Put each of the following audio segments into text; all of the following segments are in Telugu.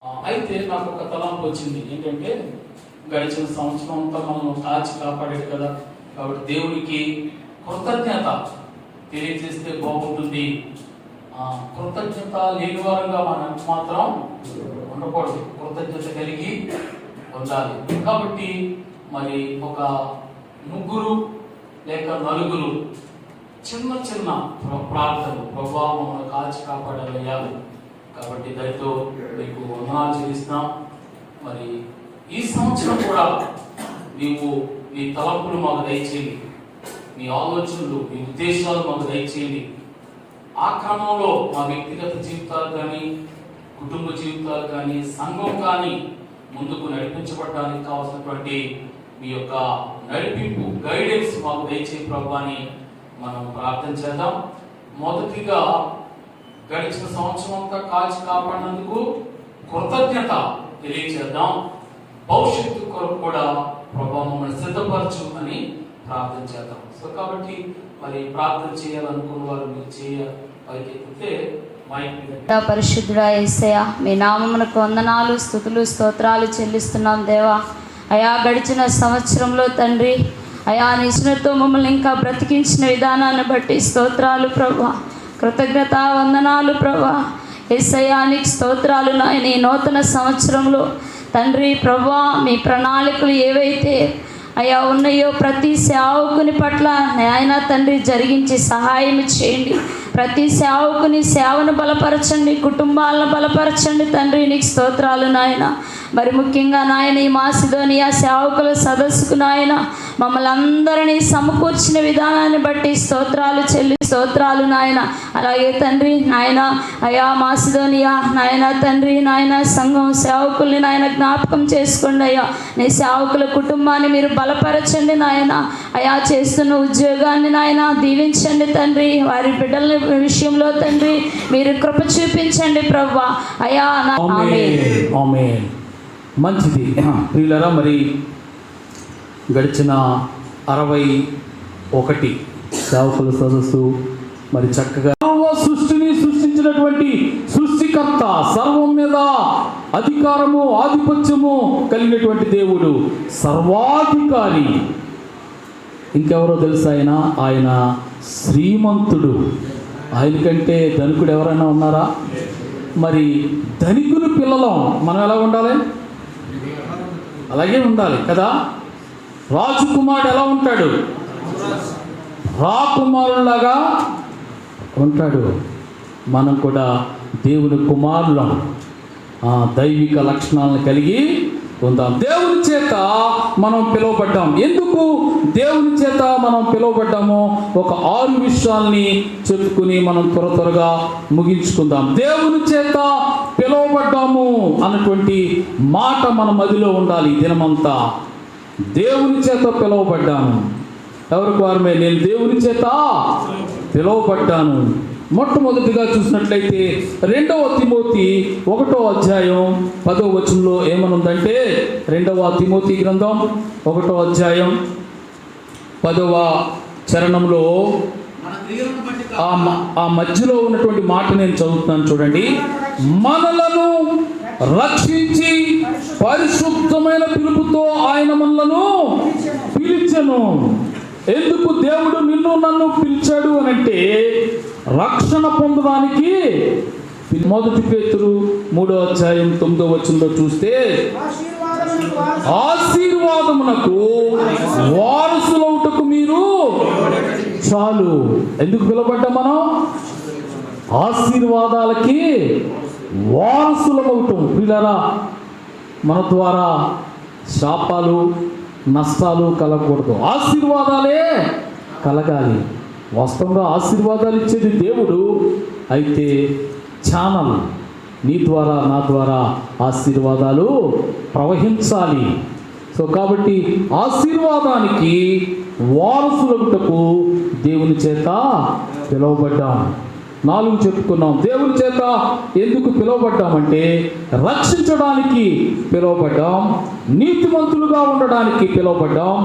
అయితే నాకు ఒక తలంపు వచ్చింది. ఏంటంటే గడిచిన సంవత్సరం అంతా మనం కాచి కాపాడాడు కదా, కాబట్టి దేవునికి కృతజ్ఞత తెలియజేస్తే బాగుంటుంది. కృతజ్ఞత లేని వారంగా మనం మాత్రం ఉండకూడదు, కృతజ్ఞత కలిగి ఉండాలి. కాబట్టి మరి ఒక ముగ్గురు లేక నలుగురు చిన్న చిన్న ప్రార్థనలు, ప్రభావ మమ్మల్ని కాచి కాపాడాలయ్యాలి. కాబట్టి దయతో మీకు వందనాలు చెల్లిస్తున్నాం. మరి ఈ సంవత్సరం కూడా నీవు మీ తలంపులు మాకు దయచేయండి, మీ ఆలోచనలు, మీ ఉద్దేశాలు మాకు దయచేయండి. ఆ క్రమంలో మా వ్యక్తిగత జీవితాలు కానీ, కుటుంబ జీవితాలు కానీ, సంఘం కానీ ముందుకు నడిపించబడడానికి కావాల్సినటువంటి మీ యొక్క నడిపింపు, గైడెన్స్ మాకు దయచేయి ప్రభు అని మనం ప్రార్థన చేద్దాం. మొదటిగా గడిచిన సంవత్సరం అంతా కాచి కాపాడినందుకు కృతజ్ఞత తెలియచేద్దాం. భవిష్యత్తు కొరకు కూడా ప్రభావం మమ్మల్ని సిద్ధపరచు అని ప్రార్థన చేద్దాం. సో కాబట్టి మరి ప్రార్థన చేయాలనుకున్న వారు మీరు పైకెత్తితే పరిశుద్ధుడా యేసయ్య, మీ నామమునకు వందనాలు, స్తుతులు, స్తోత్రాలు చెల్లిస్తున్నాం దేవా. అయా గడిచిన సంవత్సరంలో తండ్రి, అయా నిజంతో మమ్మల్ని ఇంకా బ్రతికించిన విధానాన్ని బట్టి స్తోత్రాలు ప్రభా, కృతజ్ఞత వందనాలు ప్రభా. యేసయ్యానికి స్తోత్రాలు నాయన. ఈ నూతన సంవత్సరంలో తండ్రి ప్రభా, మీ ప్రణాళికలు ఏవైతే అయా ఉన్నాయో ప్రతి సేవకుని పట్ల నాయన తండ్రి జరిగించి సహాయం చేయండి. ప్రతి సేవకుని సేవను బలపరచండి, కుటుంబాలను బలపరచండి తండ్రి. నీకు స్తోత్రాలు నాయన. మరి ముఖ్యంగా నాయన ఈ మాసిదోనియా సేవకుల సదస్సుకు నాయన మమ్మల్ని అందరినీ సమకూర్చిన విధానాన్ని బట్టి స్తోత్రాలు నాయన. అలాగే తండ్రి నాయన అయా మాసిదోనియా నాయన తండ్రి నాయన సంఘం సేవకుల్ని నాయన జ్ఞాపకం చేసుకోండి అయ్యా. నీ సేవకుల కుటుంబాన్ని మీరు బలపరచండి నాయన. అయా చేస్తున్న ఉద్యోగాన్ని నాయన దీవించండి తండ్రి. వారి బిడ్డల విషయంలో తండ్రి మీరు కృప చూపించండి ప్రభా. అయా ఆమేన్. మంచిది ప్రియులారా, మరి గడిచిన 61 సేవకుల సదస్సు మరి చక్కగా సృష్టిని సృష్టించినటువంటి సృష్టికర్త, సర్వం మీద అధికారము ఆధిపత్యము కలిగినటువంటి దేవుడు, సర్వాధికారి. ఇంకెవరో తెలుసా ఆయన శ్రీమంతుడు. ఆయన కంటే ధనికుడు ఎవరైనా ఉన్నారా? మరి ధనికుని పిల్లలం మనం ఎలా ఉండాలి? అలాగే ఉండాలి కదా. రాజకుమారుడు ఎలా ఉంటాడు? రాకుమారులాగా ఉంటాడు. మనం కూడా దేవుని కుమారులం, దైవిక లక్షణాలను కలిగి ఉందాం. దేవుని చేత మనం పిలువబడ్డాం. ఎందుకు దేవుని చేత మనం పిలువబడ్డామో ఒక 6 విషయాల్ని చెప్పుకుని మనం త్వరగా ముగించుకుందాం. దేవుని చేత పిలువబడ్డాము అన్నటువంటి మాట మన మదిలో ఉండాలి దినమంతా. దేవుని చేత పిలువబడ్డాను. ఎవరికి వారమే, నేను దేవుని చేత పిలువబడ్డాను. మొట్టమొదటిగా చూసినట్లయితే 2వ తిమోతి 1వ అధ్యాయం 10వ వచనంలో ఏమనుందంటే, 2వ తిమోతి గ్రంథం 1వ అధ్యాయం 10వ చరణంలో ఆ మధ్యలో ఉన్నటువంటి మాట నేను చదువుతున్నాను చూడండి. మనలను రక్షించి పరిశుద్ధమైన పిలుపుతో ఆయన మనలను పిలిచెను. ఎందుకు దేవుడు నిన్ను నన్ను పిలిచాడు అనంటే రక్షణ పొందడానికి. 1 పేతురు 3వ అధ్యాయం 9వ వచనంలో చూస్తే, ఆశీర్వాదమునకు వారసులవుటకు మీరు చాలు. ఎందుకు పిలవబడ్డాం మనం? ఆశీర్వాదాలకి వారసులమవుతాం. పిల్లరా, మన ద్వారా శాపాలు నష్టాలు కలగకూడదు, ఆశీర్వాదాలే కలగాలి. వాస్తవంగా ఆశీర్వాదాలు ఇచ్చేది దేవుడు. అయితే ఛానల్ నీ ద్వారా నా ద్వారా ఆశీర్వాదాలు ప్రవహించాలి. సో కాబట్టి ఆశీర్వాదానికి వారసులగుటకు దేవుని చేత పిలువబడ్డాం. 4 చెప్పుకున్నాం. దేవుని చేత ఎందుకు పిలువబడ్డామంటే రక్షించడానికి పిలువబడ్డాం, నీతిమంతులుగా ఉండడానికి పిలువబడ్డాం,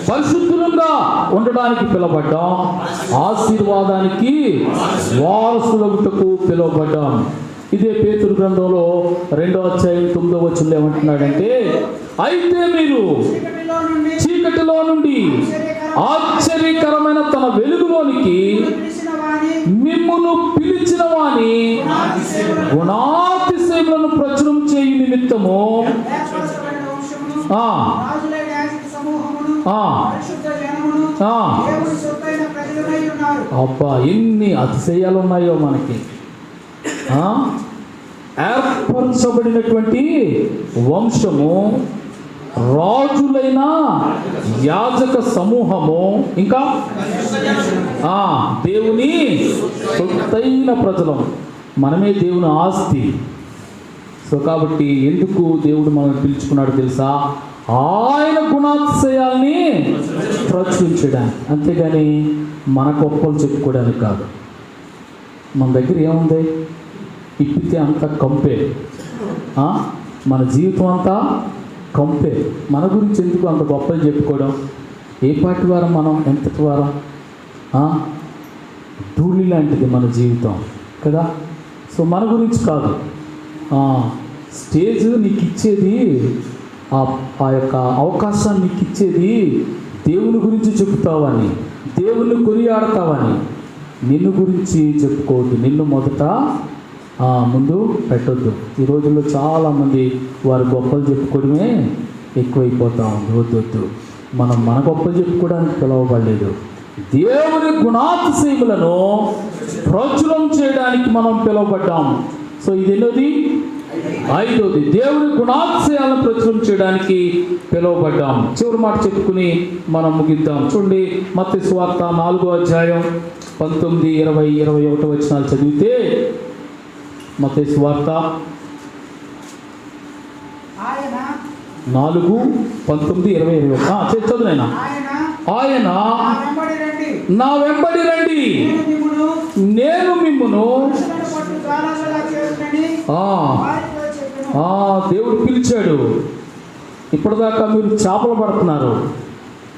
పరిశుద్ధులుగా ఉండడానికి పిలువబడ్డాం, ఆశీర్వాదానికి వారసులగుటకు పిలువబడ్డాం. ఇదే పేతురు గ్రంథంలో 2వ అధ్యాయం 9వ వచనంలో ఏమంటున్నాడంటే, అయితే మీరు చీకటిలో నుండి ఆశ్చర్యకరమైన తన వెలుగులోనికి మిమ్మును పిలిచిన వాని గుణాతిశయములను ప్రచురం చేయు నిమిత్తము అబ్బా, ఎన్ని అతిశయాలు ఉన్నాయో మనకి. ఏర్పరచబడినటువంటి వంశము, రాజులైన యాజక సమూహము, ఇంకా దేవుని సొత్తైన ప్రజలం. మనమే దేవుని ఆస్తి. సో కాబట్టి ఎందుకు దేవుడు మనల్ని పిలుచుకున్నాడు తెలుసా? ఆయన గుణాతిశయాల్ని ప్రచురించడానికి, అంతేగాని మన గొప్పలు చెప్పుకోవడానికి కాదు. మన దగ్గర ఏముంది? ఇప్పితే అంతా కంపే. మన జీవితం అంతా కంపే. మన గురించి ఎందుకు అంత గొప్పలు చెప్పుకోవడం? ఏ పాటి వారం మనం, ఎంతటి వారం? ధూళి లాంటిది మన జీవితం కదా. సో మన గురించి కాదు. స్టేజ్ నీకు ఇచ్చేది, ఆ యొక్క అవకాశాన్ని నీకు ఇచ్చేది దేవుని గురించి చెప్తావని, దేవుణ్ణి కొనియాడతావని. నిన్ను గురించి చెప్పుకోవద్దు, నిన్ను మొదట ముందు పెట్టొద్దు. ఈ రోజుల్లో చాలామంది వారి గొప్పలు చెప్పుకోవడమే ఎక్కువైపోతా ఉంది. వద్దొద్దు. మనం మన గొప్పలు చెప్పుకోవడానికి పిలవబడలేదు. దేవుని గుణాతిశయములను ప్రచురం చేయడానికి మనం పిలువబడ్డాం. సో ఇది ఎన్నోది? 5వది. దేవుని గుణాతిశయాలను ప్రచురం చేయడానికి పిలువబడ్డాం. చివరి మాట చెప్పుకుని మనం ముగిద్దాం. చూడండి, మత్తయి సువార్త 4వ అధ్యాయం 19, 20, 21 వచనాలు చదివితే, మత్తయి సువార్త 4, 19, 20, 21 చదువునైనా. ఆయన నా వెంబడి రండి, నేను మిమ్మును. దేవుడు పిలిచాడు. ఇప్పటిదాకా మీరు చేపలు పడుతున్నారు,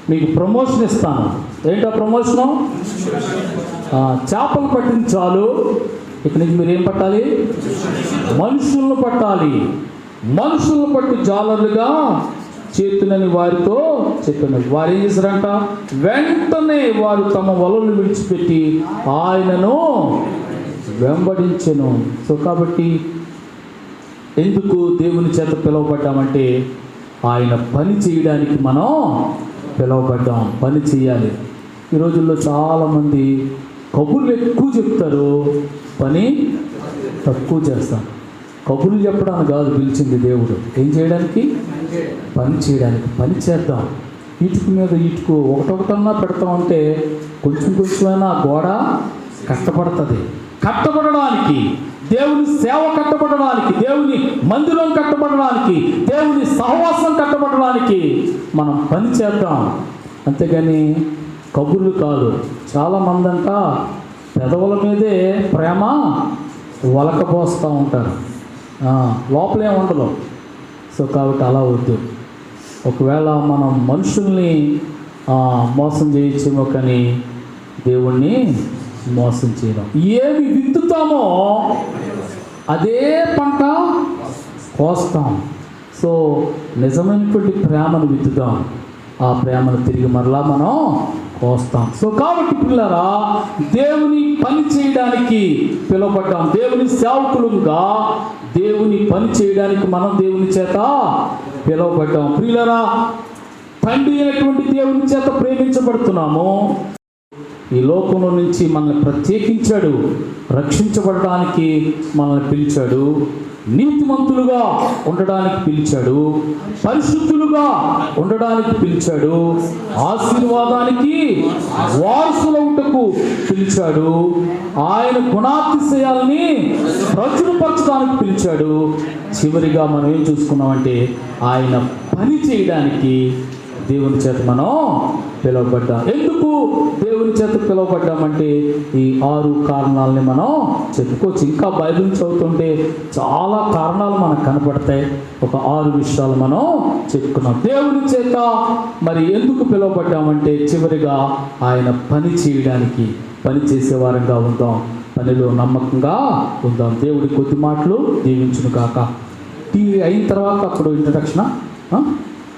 మీకు ప్రమోషన్ ఇస్తాను. ఏంటో ప్రమోషను? చేపలు పట్టింది చాలు. ఇక్కడ నుంచి మీరు ఏం పట్టాలి? మనుషులను పట్టాలి. మనుషులను పట్టు జాలరులుగా చేతులని వారితో చెప్పినది. వారు ఏం చేశారంట? వెంటనే వారు తమ వలలు విడిచిపెట్టి ఆయనను వెంబడించెను. సో కాబట్టి ఎందుకు దేవుని చేత పిలువబడ్డామంటే, ఆయన పని చేయడానికి మనం పిలువబడ్డాం. పని చేయాలి. ఈ రోజుల్లో చాలామంది కబుర్లు ఎక్కువ చెప్తారు, పని తక్కువ చేస్తాం. కబుర్లు చెప్పడానికి కాదు పిలిచింది దేవుడు. ఏం చేయడానికి? పని చేయడానికి. పని చేద్దాం. ఇటుకు మీద ఇటుకు ఒకటొకటన్నా పెడతామంటే కొంచెం కొంచెమైనా గోడ కట్టబడుతుంది. కట్టబడడానికి, దేవుని సేవ కట్టబడడానికి, దేవుని మందిరం కట్టబడడానికి, దేవుని సహవాసం కట్టబడడానికి మనం పని చేద్దాం. అంతేగాని కబుర్లు కాదు. చాలామంది అంట పెదవుల మీదే ప్రేమ వలకపోస్తూ ఉంటారు, లోపలే ఉండదు. సో కాబట్టి అలా వద్దు. ఒకవేళ మనం మనుషుల్ని మోసం చేయొచ్చేమో కానీ దేవుణ్ణి మోసం చేయడం. ఏమి విత్తుతామో అదే పంట కోస్తాం. సో నిజమైనటువంటి ప్రేమను విత్తుదాం, ఆ ప్రేమను తిరిగి మరలా మనం కోస్తాం. సో కాబట్టి పిల్లరా, దేవుని పని చేయడానికి పిలువబడ్డాం. దేవుని సేవకులుగా దేవుని పని చేయడానికి మనం దేవుని చేత పిలువబడ్డాం. పిల్లరా, తండ్రి అయినటువంటి దేవుని చేత ప్రేమించబడుతున్నాము. ఈ లోకంలో నుంచి మనల్ని ప్రత్యేకించాడు, రక్షించబడడానికి మనల్ని పిలిచాడు, నీతిమంతులుగా ఉండడానికి పిలిచాడు, పరిశుద్ధులుగా ఉండడానికి పిలిచాడు, ఆశీర్వాదానికి వారసులవుటకు పిలిచాడు, ఆయన గుణాతిశయాల్ని ప్రచురపరచడానికి పిలిచాడు. చివరిగా మనం ఏం చూసుకున్నామంటే, ఆయన పని చేయడానికి దేవుని చేత మనం పిలువబడ్డాం. ఎందుకు దేవుని చేత పిలువబడ్డామంటే ఈ 6 కారణాలని మనం చెప్పుకోవచ్చు. ఇంకా బైబిల్ చదువుతుంటే చాలా కారణాలు మనకు కనపడతాయి. ఒక 6 విషయాలు మనం చెప్పుకున్నాం. దేవుని చేత మరి ఎందుకు పిలువబడ్డామంటే, చివరిగా ఆయన పని చేయడానికి, పని చేసేవారంగా ఉందాం. పనిలో నమ్మకంగా ఉందాం. దేవుడి కొద్ది మాటలు దీవించును కాక. టీ అయిన తర్వాత అప్పుడు ఇంట్రడక్షన్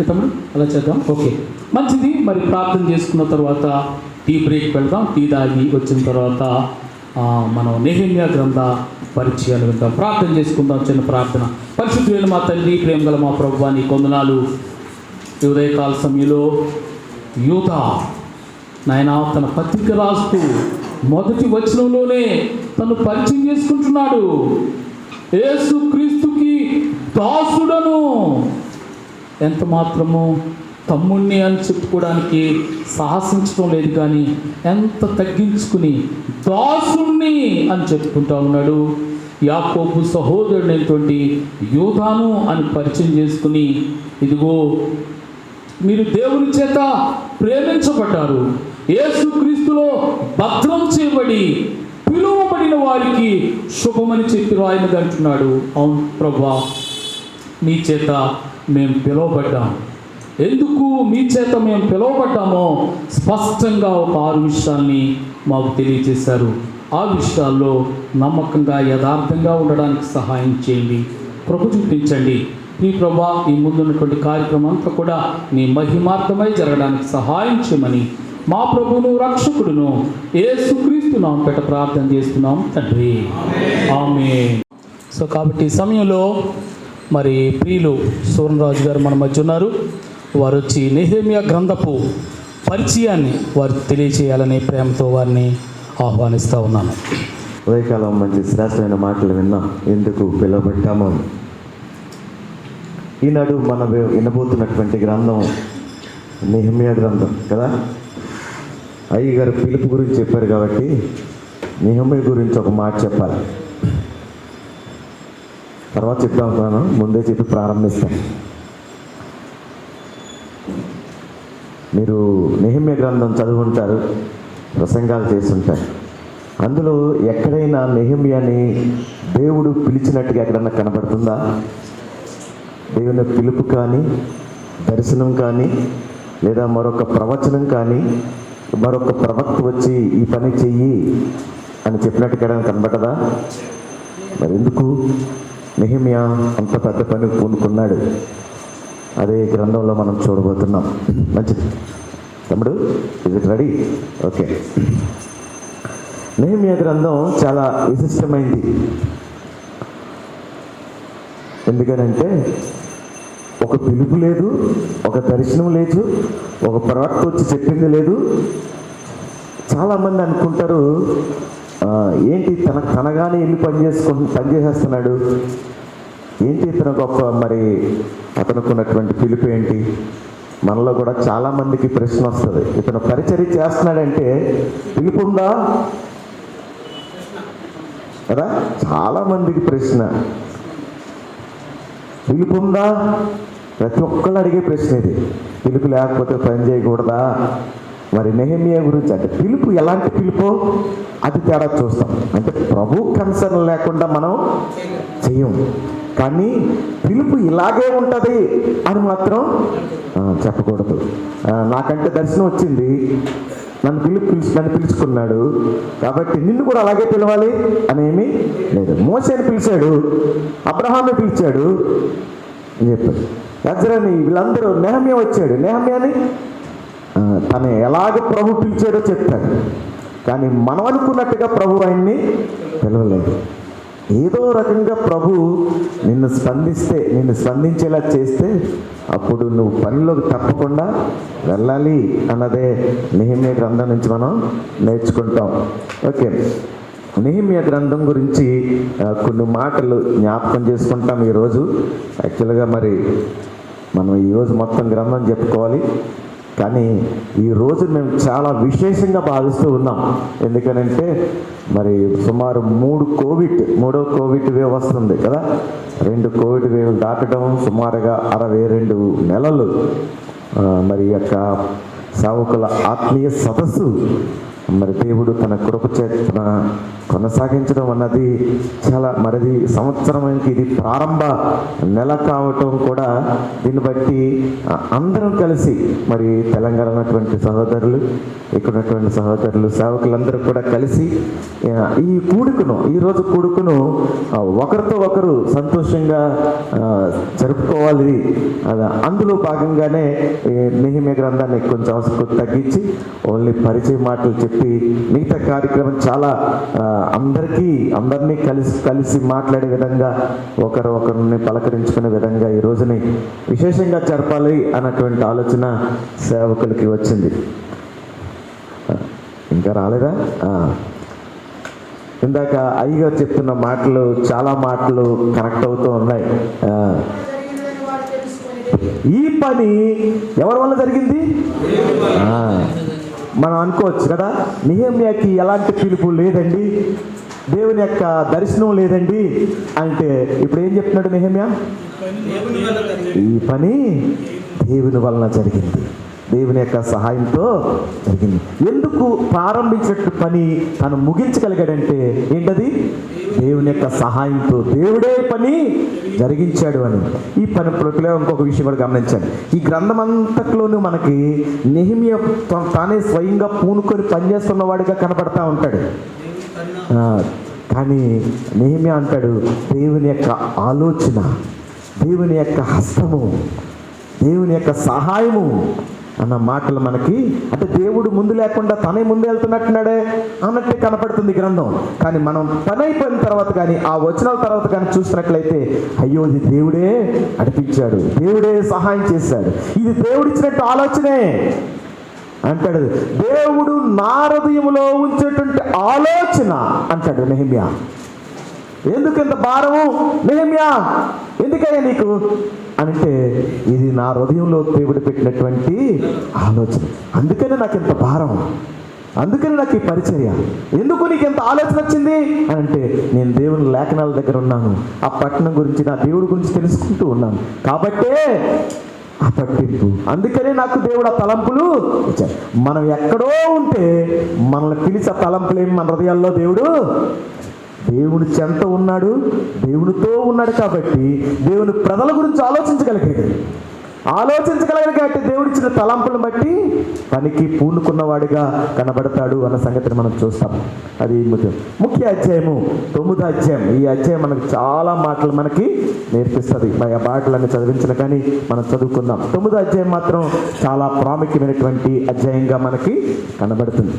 తమ్ముడు అలా చేద్దాం. ఓకే, మంచిది. మరి ప్రార్థన చేసుకున్న తర్వాత టీ బ్రేక్ వెళ్దాం. టీ తాగి వచ్చిన తర్వాత మనం నెహెమ్యా గ్రంథ పరిచయాలు విందాం. ప్రార్థన చేసుకుందాం. చిన్న ప్రార్థన. పరిశుద్ధులైన మా తండ్రి, ప్రేమ గల మా ప్రభువా, నీ కొందనాలు. ఈ ఉదయకాల సమయంలో యూదా నాయన తన పత్రిక రాస్తూ మొదటి వచనంలోనే తను పరిచయం చేసుకుంటున్నాడు. యేసు క్రీస్తుకి దాసుడను. ఎంత మాత్రము తమ్ముణ్ణి అని చెప్పుకోవడానికి సాహసించడం లేదు, కానీ ఎంత తగ్గించుకుని దాసుణ్ణి అని చెప్పుకుంటా ఉన్నాడు. యాకోబు సహోదరుడైనటువంటి యూదాను అని పరిచయం చేసుకుని, ఇదిగో మీరు దేవుని చేత ప్రేమించబడ్డారు, యేసుక్రీస్తులో భద్రం చేయబడి పిలువబడిన వారికి శుభమని చెప్పి రాయనది అంటున్నాడు. అవును ప్రభువా, మీ చేత మేము పిలువబడ్డాం. ఎందుకు మీ చేత మేము పిలువబడ్డామో స్పష్టంగా ఒక 6 విషయాల్ని మాకు తెలియజేశారు. ఆ విషయాల్లో నమ్మకంగా యథార్థంగా ఉండడానికి సహాయం చేయండి, కృప చూపించండి. ఈ ప్రభా, ఈ ముందున్నటువంటి కార్యక్రమం అంతా కూడా నీ మహిమార్థమై జరగడానికి సహాయం చేయమని మా ప్రభువును రక్షకుడును యేసుక్రీస్తు నామమున ప్రార్థన చేస్తున్నాం తండ్రి, ఆమేన్. సో కాబట్టి ఈ సమయంలో మరి ప్రియులు సూర్యరాజు గారు మన మధ్య ఉన్నారు. వారు వచ్చి నెహెమ్యా గ్రంథపు పరిచయాన్ని వారు తెలియచేయాలనే ప్రేమతో వారిని ఆహ్వానిస్తూ ఉన్నాను. ఉదయకాలం మంచి శ్రేష్టమైన మాటలు విన్నాం. ఎందుకు పిలువబడ్డామో. ఈనాడు మనం వినబోతున్నటువంటి గ్రంథం నెహెమ్యా గ్రంథం కదా. అయ్యగారు పిలుపు గురించి చెప్పారు కాబట్టి నెహెమ్యా గురించి ఒక మాట చెప్పాలి. తర్వాత చెప్తాం అనుకున్నాను, ముందే చెప్పి ప్రారంభిస్తాను. మీరు నెహెమ్యా గ్రంథం చదువుకుంటారు, ప్రసంగాలు చేస్తుంటారు. అందులో ఎక్కడైనా నెహెమ్యాని దేవుడు పిలిచినట్టుగా ఎక్కడన్నా కనబడుతుందా? దేవుని పిలుపు కానీ, దర్శనం కానీ, లేదా మరొక ప్రవచనం కానీ, మరొక ప్రవక్త వచ్చి ఈ పని చెయ్యి అని చెప్పినట్టు ఎక్కడైనా కనబడదా? మరి ఎందుకు నెహెమ్యా అంత పెద్ద పని పూనుకున్నాడు? అదే గ్రంథంలో మనం చూడబోతున్నాం. మంచిది తమ్ముడు, is it ready? Okay. Nehemiah గ్రంథం చాలా విశిష్టమైంది. ఎందుకనంటే ఒక పిలుపు లేదు, ఒక దర్శనం లేదు, ఒక ప్రవక్త వచ్చి చెప్పింది లేదు. చాలామంది అనుకుంటారు, ఏంటి తనగానే వెళ్ళి పనిచేసేస్తున్నాడు, ఏంటి ఇతను గొప్ప, మరి అతనుకున్నటువంటి పిలుపు ఏంటి? మనలో కూడా చాలామందికి ప్రశ్న వస్తుంది, ఇతను పరిచర్య చేస్తున్నాడంటే పిలుపు ఉందా కదా? చాలామందికి ప్రశ్న, పిలుపు ఉందా? ప్రతి ఒక్కళ్ళు అడిగే ప్రశ్న ఇది. పిలుపు లేకపోతే పని చేయకూడదా? మరి నెహెమ్యా గురించి అంటే పిలుపు ఎలాంటి పిలుపు అది తేడా చూస్తాం. అంటే ప్రభు కన్సర్న్ లేకుండా మనం చెయ్యం, కానీ పిలుపు ఇలాగే ఉంటుంది అని మాత్రం చెప్పకూడదు. నాకంటే దర్శనం వచ్చింది, నన్ను పిలుచుకున్నాడు కాబట్టి నిన్ను కూడా అలాగే పిలవాలి అనేమి లేదు. మోసేని పిలిచాడు, అబ్రహాంని పిలిచాడు అని చెప్పాడు. యజ్రాని వీళ్ళందరూ, నెహెమ్యా వచ్చాడు, నెహెమ్యాని తను ఎలాగ ప్రభు పిలిచాడో చెప్తాడు. కానీ మనం అనుకున్నట్టుగా ప్రభు ఆయన్ని పిలవలేదు. ఏదో రకంగా ప్రభు నిన్ను స్పందించేలా చేస్తే అప్పుడు నువ్వు పనిలోకి తప్పకుండా వెళ్ళాలి అన్నదే నెహెమ్యా గ్రంథం నుంచి మనం నేర్చుకుంటాం. ఓకే, నెహెమ్యా గ్రంథం గురించి కొన్ని మాటలు జ్ఞాపకం చేసుకుంటాం ఈరోజు. యాక్చువల్గా మరి మనం ఈరోజు మొత్తం గ్రంథం చెప్పుకోవాలి, కానీ ఈరోజు మేము చాలా విశేషంగా భావిస్తూ ఉన్నాం. ఎందుకనంటే మరి సుమారు మూడో కోవిడ్ వేవ్ వస్తుంది కదా. 2 కోవిడ్ వేవ్లు దాటడం, సుమారుగా 62 నెలలు మరి యొక్క సేవకుల ఆత్మీయ సదస్సు మరి దేవుడు తన కృప చేత కొనసాగించడం అన్నది చాలా మరిది సంవత్సరానికి ఇది ప్రారంభ నెల కావటం కూడా దీన్ని బట్టి అందరం కలిసి మరి తెలంగాణ ఉన్నటువంటి సహోదరులు, ఇక్కడ ఉన్నటువంటి సహోదరులు, సేవకులందరూ కూడా కలిసి ఈ కూడుకును, ఈరోజు కూడుకును ఒకరితో ఒకరు సంతోషంగా జరుపుకోవాలి. అందులో భాగంగానే నెహెమ్యా గ్రంథాన్ని కొంచెం అవసరం తగ్గించి ఓన్లీ పరిచయ మాటలు చెప్పి మిగతా కార్యక్రమం చాలా అందరినీ కలిసి మాట్లాడే విధంగా ఒకరిని పలకరించుకునే విధంగా ఈ రోజుని విశేషంగా జరపాలి అన్నటువంటి ఆలోచన సేవకులకి వచ్చింది. ఇంకా రాలేదా? ఇందాక అయ్యగారు చెప్తున్న మాటలు చాలా మాటలు కనెక్ట్ అవుతూ ఉన్నాయి. ఈ పని ఎవరి వల్ల జరిగింది? మనం అనుకోవచ్చు కదా, నెహెమ్యాకి ఎలాంటి పిలుపు లేదండి, దేవుని యొక్క దర్శనం లేదండి అంటే, ఇప్పుడు ఏం చెప్తున్నాడు నెహెమ్యా? ఈ పని దేవుని వలన జరిగింది, దేవుని యొక్క సహాయంతో జరిగింది. ఎందుకు ప్రారంభించినట్టు పని తను ముగించగలిగాడంటే ఏంటది? దేవుని యొక్క సహాయంతో దేవుడే పని జరిగించాడు అని. ఈ పని ప్రతిలో ఇంకొక విషయం కూడా గమనించాను. ఈ గ్రంథం అంతట్లోనూ మనకి నెహెమ్యా తానే స్వయంగా పూనుకొని పనిచేస్తున్నవాడిగా కనపడతా ఉంటాడు. కానీ నెహెమ్యా అంటాడు, దేవుని యొక్క ఆలోచన, దేవుని యొక్క హస్తము, దేవుని యొక్క సహాయము అన్న మాటలు మనకి, అంటే దేవుడు ముందు లేకుండా తనే ముందు వెళ్తున్నట్టున్నాడే అన్నట్టే కనపడుతుంది గ్రంథం. కానీ మనం పని అయిపోయిన తర్వాత కానీ ఆ వచనాల తర్వాత కానీ చూసినట్లయితే, అయ్యో ఇది దేవుడే నడిపించాడు, దేవుడే సహాయం చేశాడు, ఇది దేవుడిచ్చినట్టు ఆలోచనే అంటాడు. దేవుడు నా హృదయంలో ఉంచేటువంటి ఆలోచన అంటాడు నెహెమ్యా. ఎందుకు ఇంత భారము నెహెమ్యా, ఎందుకయ్యా నీకు అంటే, ఇది నా హృదయంలో దేవుడు పెట్టినటువంటి ఆలోచన, అందుకనే నాకు ఇంత భారం, అందుకని నాకు ఈ పరిచర్య. ఎందుకు నీకు ఎంత ఆలోచన వచ్చింది అని అంటే, నేను దేవుని లేఖనాల దగ్గర ఉన్నాను, ఆ పట్టణం గురించి, నా దేవుడి గురించి తెలుసుకుంటూ ఉన్నాను కాబట్టే ఆ పట్టింపు, అందుకనే నాకు దేవుడు ఆ తలంపులు ఇచ్చాడు. మనం ఎక్కడో ఉంటే మనల్ని పిలిచి ఆ తలంపులేమి మన హృదయాల్లో దేవుని చెంత ఉన్నాడు, దేవునితో ఉన్నాడు కాబట్టి దేవుని ప్రజల గురించి ఆలోచించగలిగాడు కాబట్టి దేవుడిచ్చిన తలంపులను బట్టి పనికి పూనుకున్నవాడిగా కనబడతాడు అన్న సంగతిని మనం చూస్తాం. అది ముఖ్య అధ్యాయము 9వ అధ్యాయం. ఈ అధ్యాయం మనకు చాలా మాటలు మనకి నేర్పిస్తుంది. ఆ మాటలన్నీ చదివించిన కానీ మనం చదువుకుందాం. 9వ అధ్యాయం మాత్రం చాలా ప్రాముఖ్యమైనటువంటి అధ్యాయంగా మనకి కనబడుతుంది.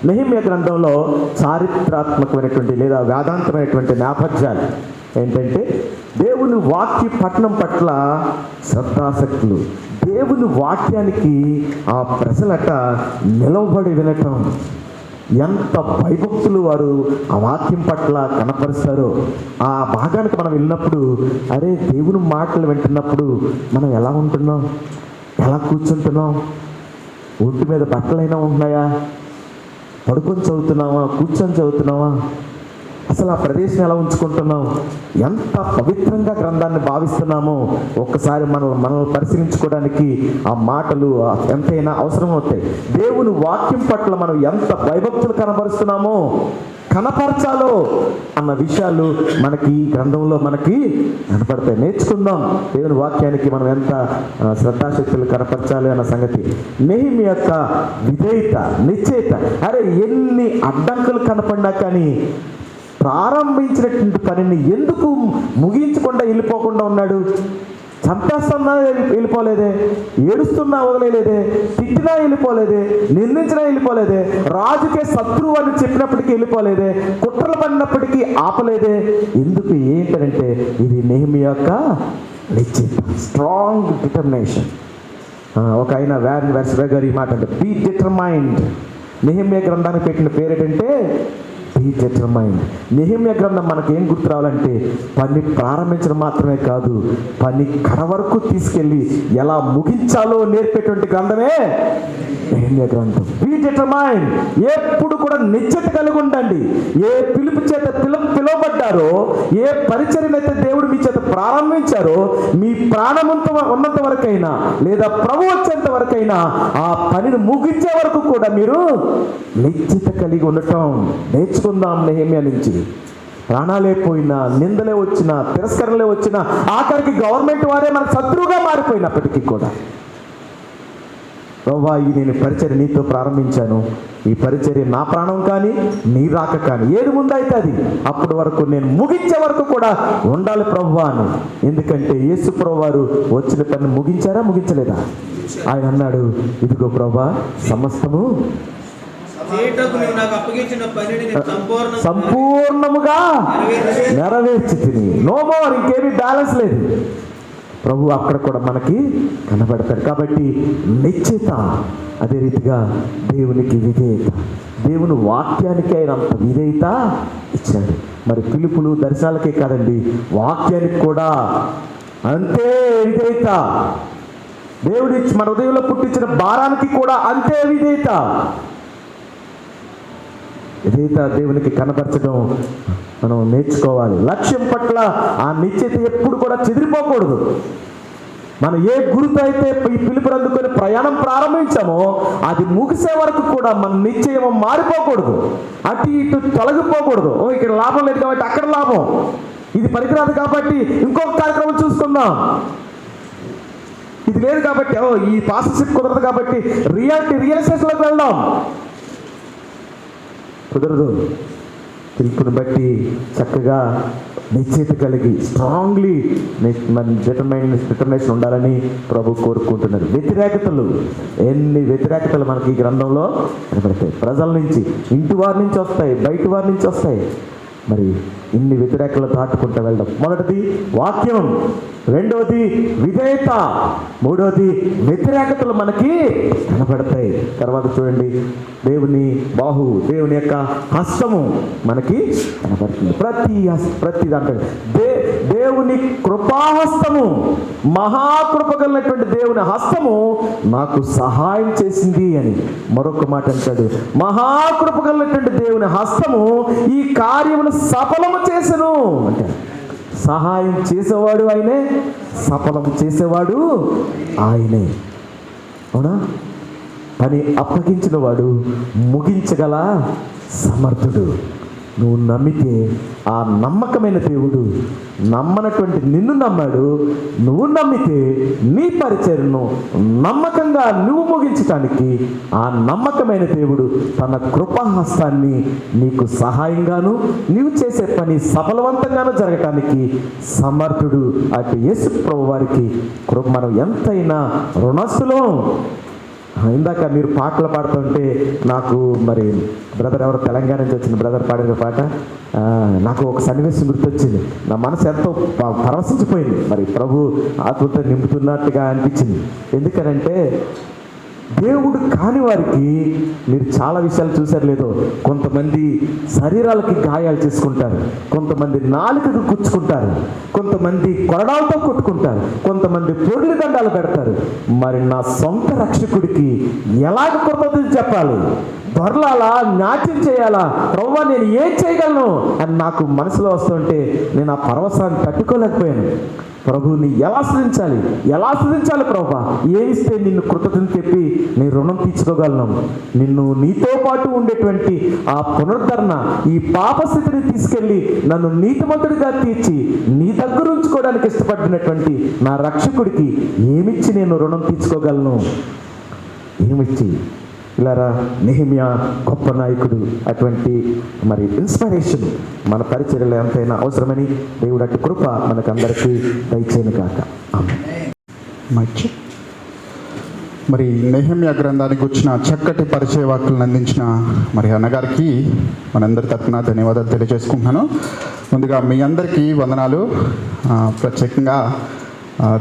నెహెమ్యా గ్రంథంలో చారిత్రాత్మకమైనటువంటి లేదా వేదాంతమైనటువంటి నేపథ్యాలు ఏంటంటే, దేవుని వాక్య పఠనం పట్ల శ్రద్ధాసక్తులు, దేవుని వాక్యానికి ఆ ప్రజలట నిలవబడి వినటం, ఎంత భయభక్తులు వారు ఆ వాక్యం పట్ల కనపరుస్తారో ఆ భాగానికి మనం వెళ్ళినప్పుడు, అరే దేవుని మాటలు వింటున్నప్పుడు మనం ఎలా ఉంటున్నాం, ఎలా కూర్చుంటున్నాం, ఒంటి మీద బట్టలైనా ఉంటున్నాయా, పడుకొని చదువుతున్నావా, కూర్చొని చదువుతున్నావా, అసలు ఆ ప్రదేశం ఎలా ఉంచుకుంటున్నాం, ఎంత పవిత్రంగా గ్రంథాన్ని భావిస్తున్నామో ఒక్కసారి మనల్ని పరిశీలించుకోవడానికి ఆ మాటలు ఎంతైనా అవసరం అవుతాయి. దేవుని వాక్యం పట్ల మనం ఎంత భయభక్తులు కనపరచాలో అన్న విషయాలు మనకి ఈ గ్రంథంలో మనకి కనపడతాయి. నేర్చుకుందాం దేవుని వాక్యానికి మనం ఎంత శ్రద్ధాశక్తులు కనపరచాలి అన్న సంగతి. నెహెమ్యా యొక్క విధేయత, నిశ్చయిత, అరే ఎన్ని అడ్డంకులు కనపడినా కానీ ప్రారంభించినటువంటి పనిని ఎందుకు ముగించకుండా వెళ్ళిపోకుండా ఉన్నాడు? చంపేస్తున్నా వెళ్ళిపోలేదే, ఏడుస్తున్నా వదిలేదే, తిట్టినా వెళ్ళిపోలేదే, నిందించినా వెళ్ళిపోలేదే, రాజుకే శత్రువు అని చెప్పినప్పటికీ వెళ్ళిపోలేదే, కుట్రలు పడినప్పటికీ ఆపలేదే. ఎందుకు? ఏంటంటే ఇది నెహెమ్యా యొక్క నిశ్చయిత, స్ట్రాంగ్ డిటర్మినేషన్. ఒక ఆయన వ్యాన్ వెర్స్బెగర్ ఈ మాట అంటే, బీ డిటర్మైన్డ్. నెహెమ్యా గ్రంథానికి పెట్టిన పేరు ఏంటంటే బీ డిటర్మైన్డ్. నెహెమ్యా గ్రంథం మనకి ఏం గుర్తు రావాలంటే, పని ప్రారంభించడం మాత్రమే కాదు, పని కడ వరకు తీసుకెళ్ళి ఎలా ముగించాలో నేర్పేటువంటి గ్రంథమే నెహెమ్యా గ్రంథం. Be determined. ఎప్పుడు కూడా నిశ్చయిత కలిగి ఉండండి. ఏ పిలుపు చేత పిలువబడ్డారో, ఏ పరిచర్యనైతే దేవుడు మీ చేత ప్రారంభించారో మీ ప్రాణమంత ఉన్నంత వరకైనా లేదా ప్రభు వచ్చేంత వరకైనా ఆ పనిని ముగించే వరకు కూడా మీరు నిశ్చిత కలిగి ఉండటం నేర్చుకుందాం నెహెమ్యా నుంచి. ప్రాణాలే పోయినా, నిందలే వచ్చినా, తిరస్కరణలే వచ్చినా, ఆఖరికి గవర్నమెంట్ వారే మన శత్రువుగా మారిపోయినప్పటికీ కూడా ప్రభువా, ఈ నేను పరిచర్య నీతో ప్రారంభించాను, ఈ పరిచర్య నా ప్రాణం కానీ నీ రాక కానీ ఏది ముందైతే అది అప్పటి వరకు నేను ముగించే వరకు కూడా ఉండాలి ప్రభువా అని. ఎందుకంటే యేసు ప్రభు వారు వచ్చిన పని ముగించారా, ముగించలేదా? ఆయన అన్నాడు, ఇదిగో ప్రభువా సమస్తము సంపూర్ణముగా నెరవేర్చి తిని, నో మోర్, ఇంకేమీ బ్యాలెన్స్ లేదు. ప్రభు అక్కడ కూడా మనకి కనబడతాడు. కాబట్టి నిశ్చిత, అదే రీతిగా దేవునికి విధేయత, దేవుని వాక్యానికి ఆయన అంత విధేయత ఇచ్చాడు. మరి పిలుపులు దర్శనాలకే కాదండి, వాక్యానికి కూడా అంతే విధేయత. దేవుడి మన హృదయంలో పుట్టించిన భారానికి కూడా అంతే విధేయత. విధేయత దేవునికి కనపరచడం మనం నేర్చుకోవాలి. లక్ష్యం పట్ల ఆ నిశ్చయిత ఎప్పుడు కూడా చెదిరిపోకూడదు. మనం ఏ గురుతో అయితే ఈ పిలుపుని అందుకొని ప్రయాణం ప్రారంభించామో అది ముగిసే వరకు కూడా మన నిశ్చయం మారిపోకూడదు, అటు ఇటు తొలగిపోకూడదు. ఓ ఇక్కడ లాభం లేదు కాబట్టి అక్కడ లాభం, ఇది పనికిరాదు కాబట్టి ఇంకొక కార్యక్రమం చూసుకుందాం, ఇది లేదు కాబట్టి ఈ పాస్టర్షిప్ కుదరదు కాబట్టి రియల్ ఎస్టేట్లోకి వెళ్దాం. కుదరదు. పిలుపుని బట్టి చక్కగా నిశ్చయిత కలిగి స్ట్రాంగ్లీ మన డిటర్మినేషన్ ఉండాలని ప్రభు కోరుకుంటున్నారు. వ్యతిరేకతలు, ఎన్ని వ్యతిరేకతలు మనకి ఈ గ్రంథంలో కనబడతాయి. ప్రజల నుంచి, ఇంటి వారి నుంచి వస్తాయి, బయట వారి నుంచి వస్తాయి. మరి ఇన్ని వ్యతిరేకలు దాటుకుంటూ వెళ్ళడం. మొదటిది వాక్యం, రెండవది విధేయత, మూడవది వ్యతిరేకతలు మనకి కనబడతాయి. తర్వాత చూడండి, దేవుని బాహు, దేవుని యొక్క హస్తము మనకి కనబడుతుంది. ప్రతి దాంట్లో దేవుని కృపాహస్తము, మహాకృప కలిగినటువంటి దేవుని హస్తము నాకు సహాయం చేసింది అని మరొక మాట అంటాడు. మహాకృప కలిగినటువంటి దేవుని హస్తము ఈ కార్యమును సఫలము చేసెను అంటే సహాయం చేసేవాడు ఆయనే, సఫలం చేసేవాడు ఆయనే. అవునా? పని అప్పగించిన వాడు ముగించగల సమర్థుడు. నువ్వు నమ్మితే ఆ నమ్మకమైన దేవుడు నమ్మనటువంటి నిన్ను నమ్మాడు. నువ్వు నమ్మితే నీ పరిచర్యను నమ్మకంగా నువ్వు ముగించటానికి ఆ నమ్మకమైన దేవుడు తన కృపాహస్తాన్ని నీకు సహాయంగాను, నీవు చేసే పని సఫలవంతంగాను జరగటానికి సమర్థుడు. అటు యేసు ప్రభు వారికి మనం ఎంతైనా రుణస్థులం. ఇందాక మీరు పాటలు పాడుతుంటే నాకు మరి బ్రదర్ ఎవరు తెలంగాణ నుంచి వచ్చిన బ్రదర్ పాడిన పాట నాకు ఒక సన్నివేశం గుర్తొచ్చింది. నా మనసు ఎంతో పరవశించిపోయింది. మరి ప్రభు ఆత్మతో నింపుతున్నట్టుగా అనిపించింది. ఎందుకనంటే దేవుడు కాని వారికి మీరు చాలా విషయాలు చూసారు లేదో, కొంతమంది శరీరాలకి గాయాలు చేసుకుంటారు, కొంతమంది నాలుకకు కుచ్చుకుంటారు, కొంతమంది కొరడాలతో కొట్టుకుంటారు, కొంతమంది పొర్లి దండాలు పెడతారు. మరి నా సొంత రక్షకుడికి ఎలాగ కృతజ్ఞత చెప్పాలి, దొరలాలా, నాట్యం చేయాలా, ప్రభువా నేను ఏం చేయగలను అని నాకు మనసులో వస్తుంటే నేను ఆ పరవశాన్ని తట్టుకోలేకపోయాను. ప్రభువుని ఎలా స్తుతించాలి ప్రభువా, ఏమిస్తే నిన్ను కృతజ్ఞత చెప్పి నీ రుణం తీర్చుకోగలను, నీతో పాటు ఉండేటువంటి ఆ పునరుద్ధరణ, ఈ పాపస్థితిని తీసుకెళ్ళి నన్ను నీతిమంతుడిగా తీర్చి నీ దగ్గర ఉంచుకోవడానికి ఇష్టపడినటువంటి నా రక్షకుడికి ఏమిచ్చి నేను రుణం తీర్చుకోగలను? ఏమిచ్చి? ఇలారా నెహెమ్యా గొప్ప నాయకుడు. అటువంటి మరి ఇన్స్పిరేషన్ మన పరిచర్యలో ఎంతైనా అవసరమని దేవుడు అట్టి కృప మనకందరికీ దయచేయను కాక. మరి నెహెమ్యా గ్రంథానికి వచ్చిన చక్కటి పరిచయ వాక్కులను అందించిన మరి అన్నగారికి మనందరి తరఫున ధన్యవాదాలు తెలియజేసుకుంటున్నాను. ముందుగా మీ అందరికీ వందనాలు. ప్రత్యేకంగా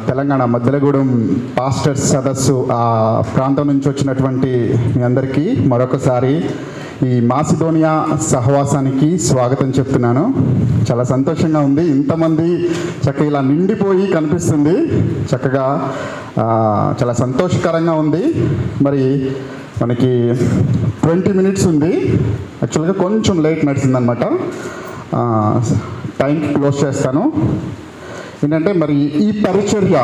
తెలంగాణ మద్దెలగూడెం పాస్టర్స్ సదస్సు ఆ ప్రాంతం నుంచి వచ్చినటువంటి మీ అందరికీ మరొకసారి ఈ మాసిదోనియా సహవాసానికి స్వాగతం చెప్తున్నాను. చాలా సంతోషంగా ఉంది, ఇంతమంది చక్కగా ఇలా నిండిపోయి కనిపిస్తుంది. చక్కగా చాలా సంతోషకరంగా ఉంది. మరి మనకి 20 minutes ఉంది. యాక్చువల్గా కొంచెం లేట్ నడిచిందనమాట. టైంకి క్లోజ్ చేస్తాను. ఏంటంటే మరి ఈ పరిచర్య,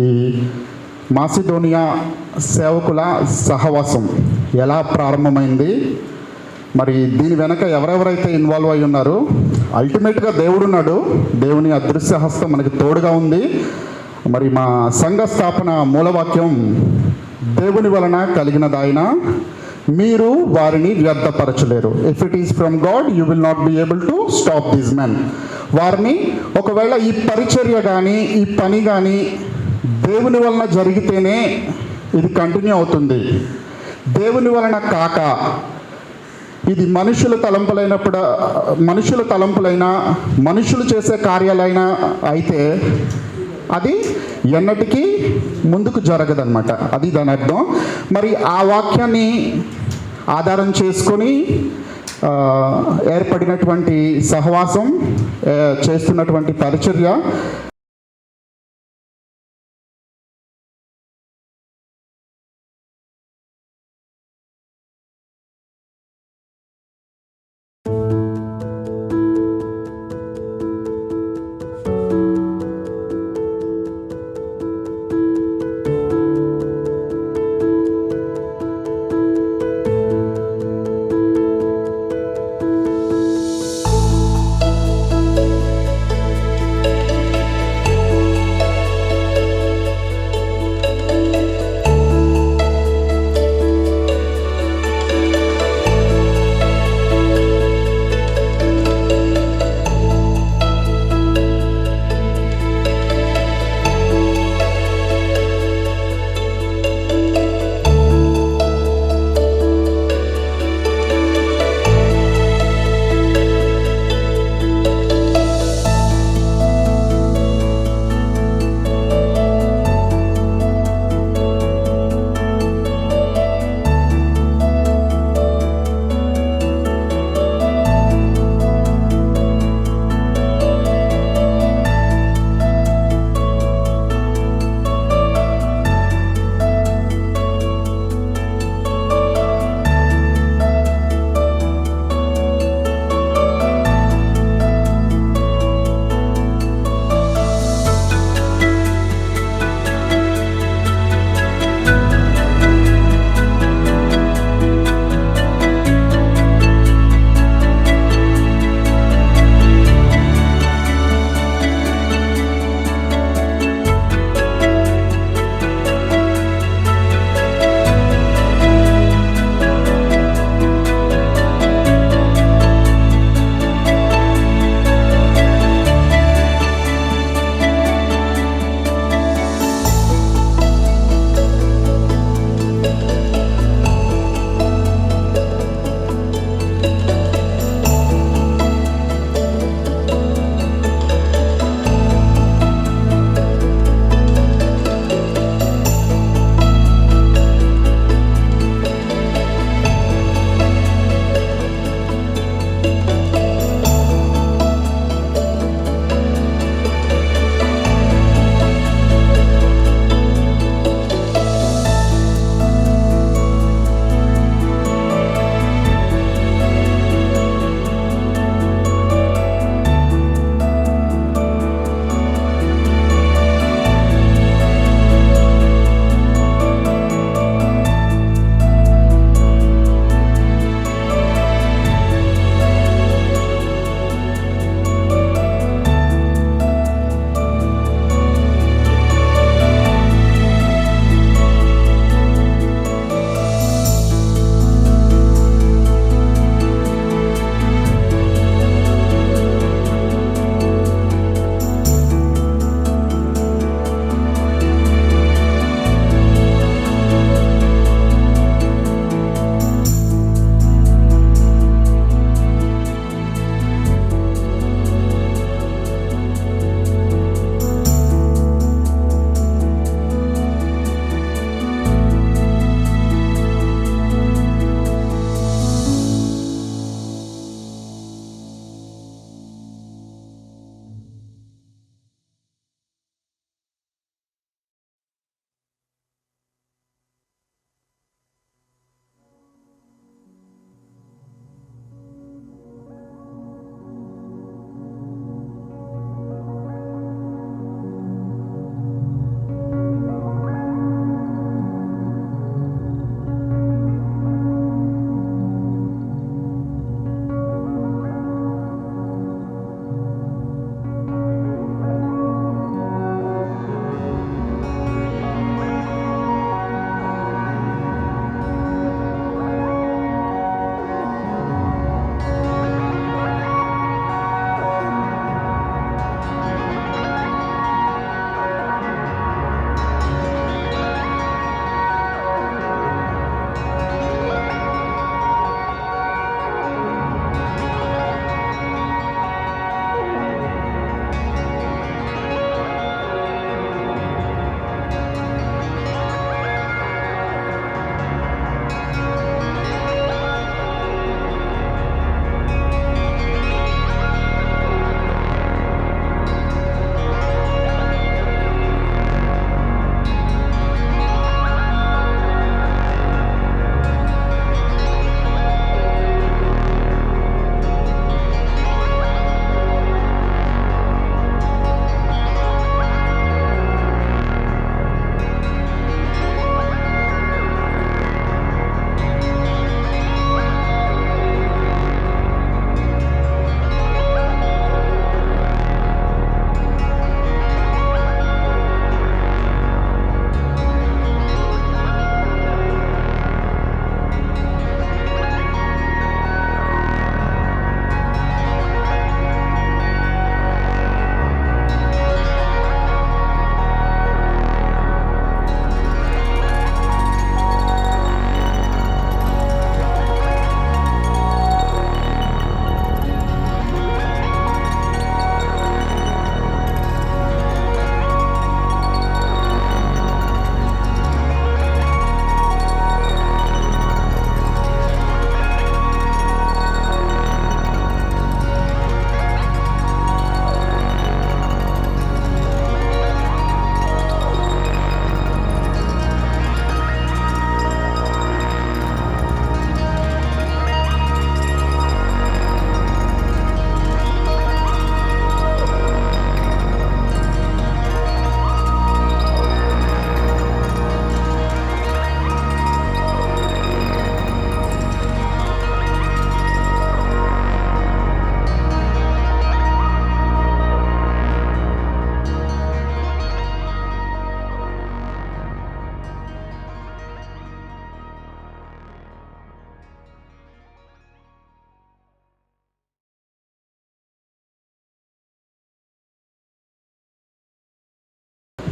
ఈ మాసిదోనియా సేవకుల సహవాసం ఎలా ప్రారంభమైంది, మరి దీని వెనక ఎవరెవరైతే ఇన్వాల్వ్ అయి ఉన్నారో, అల్టిమేట్గా దేవుడు ఉన్నాడు, దేవుని అదృశ్య హస్తం మనకి తోడుగా ఉంది. మరి మా సంఘ స్థాపన మూలవాక్యం దేవుని వలన కలిగినదాయన మీరు వారిని వ్యర్థపరచలేరు. If it is from God you will not be able to stop these men. వారిని ఒకవేళ ఈ పరిచర్య కానీ ఈ పని కానీ దేవుని వలన జరిగితేనే ఇది కంటిన్యూ అవుతుంది. దేవుని వలన కాక ఇది మనుషుల తలంపులైనా మనుషులు చేసే కార్యాలైనా అయితే అది ఎన్నటికీ ముందుకు జరగదన్నమాట. అది దాని అర్థం. మరి ఆ వాక్యాన్ని ఆధారం చేసుకొని ఏర్పడినటువంటి సహవాసం, చేస్తున్నటువంటి పరిచర్య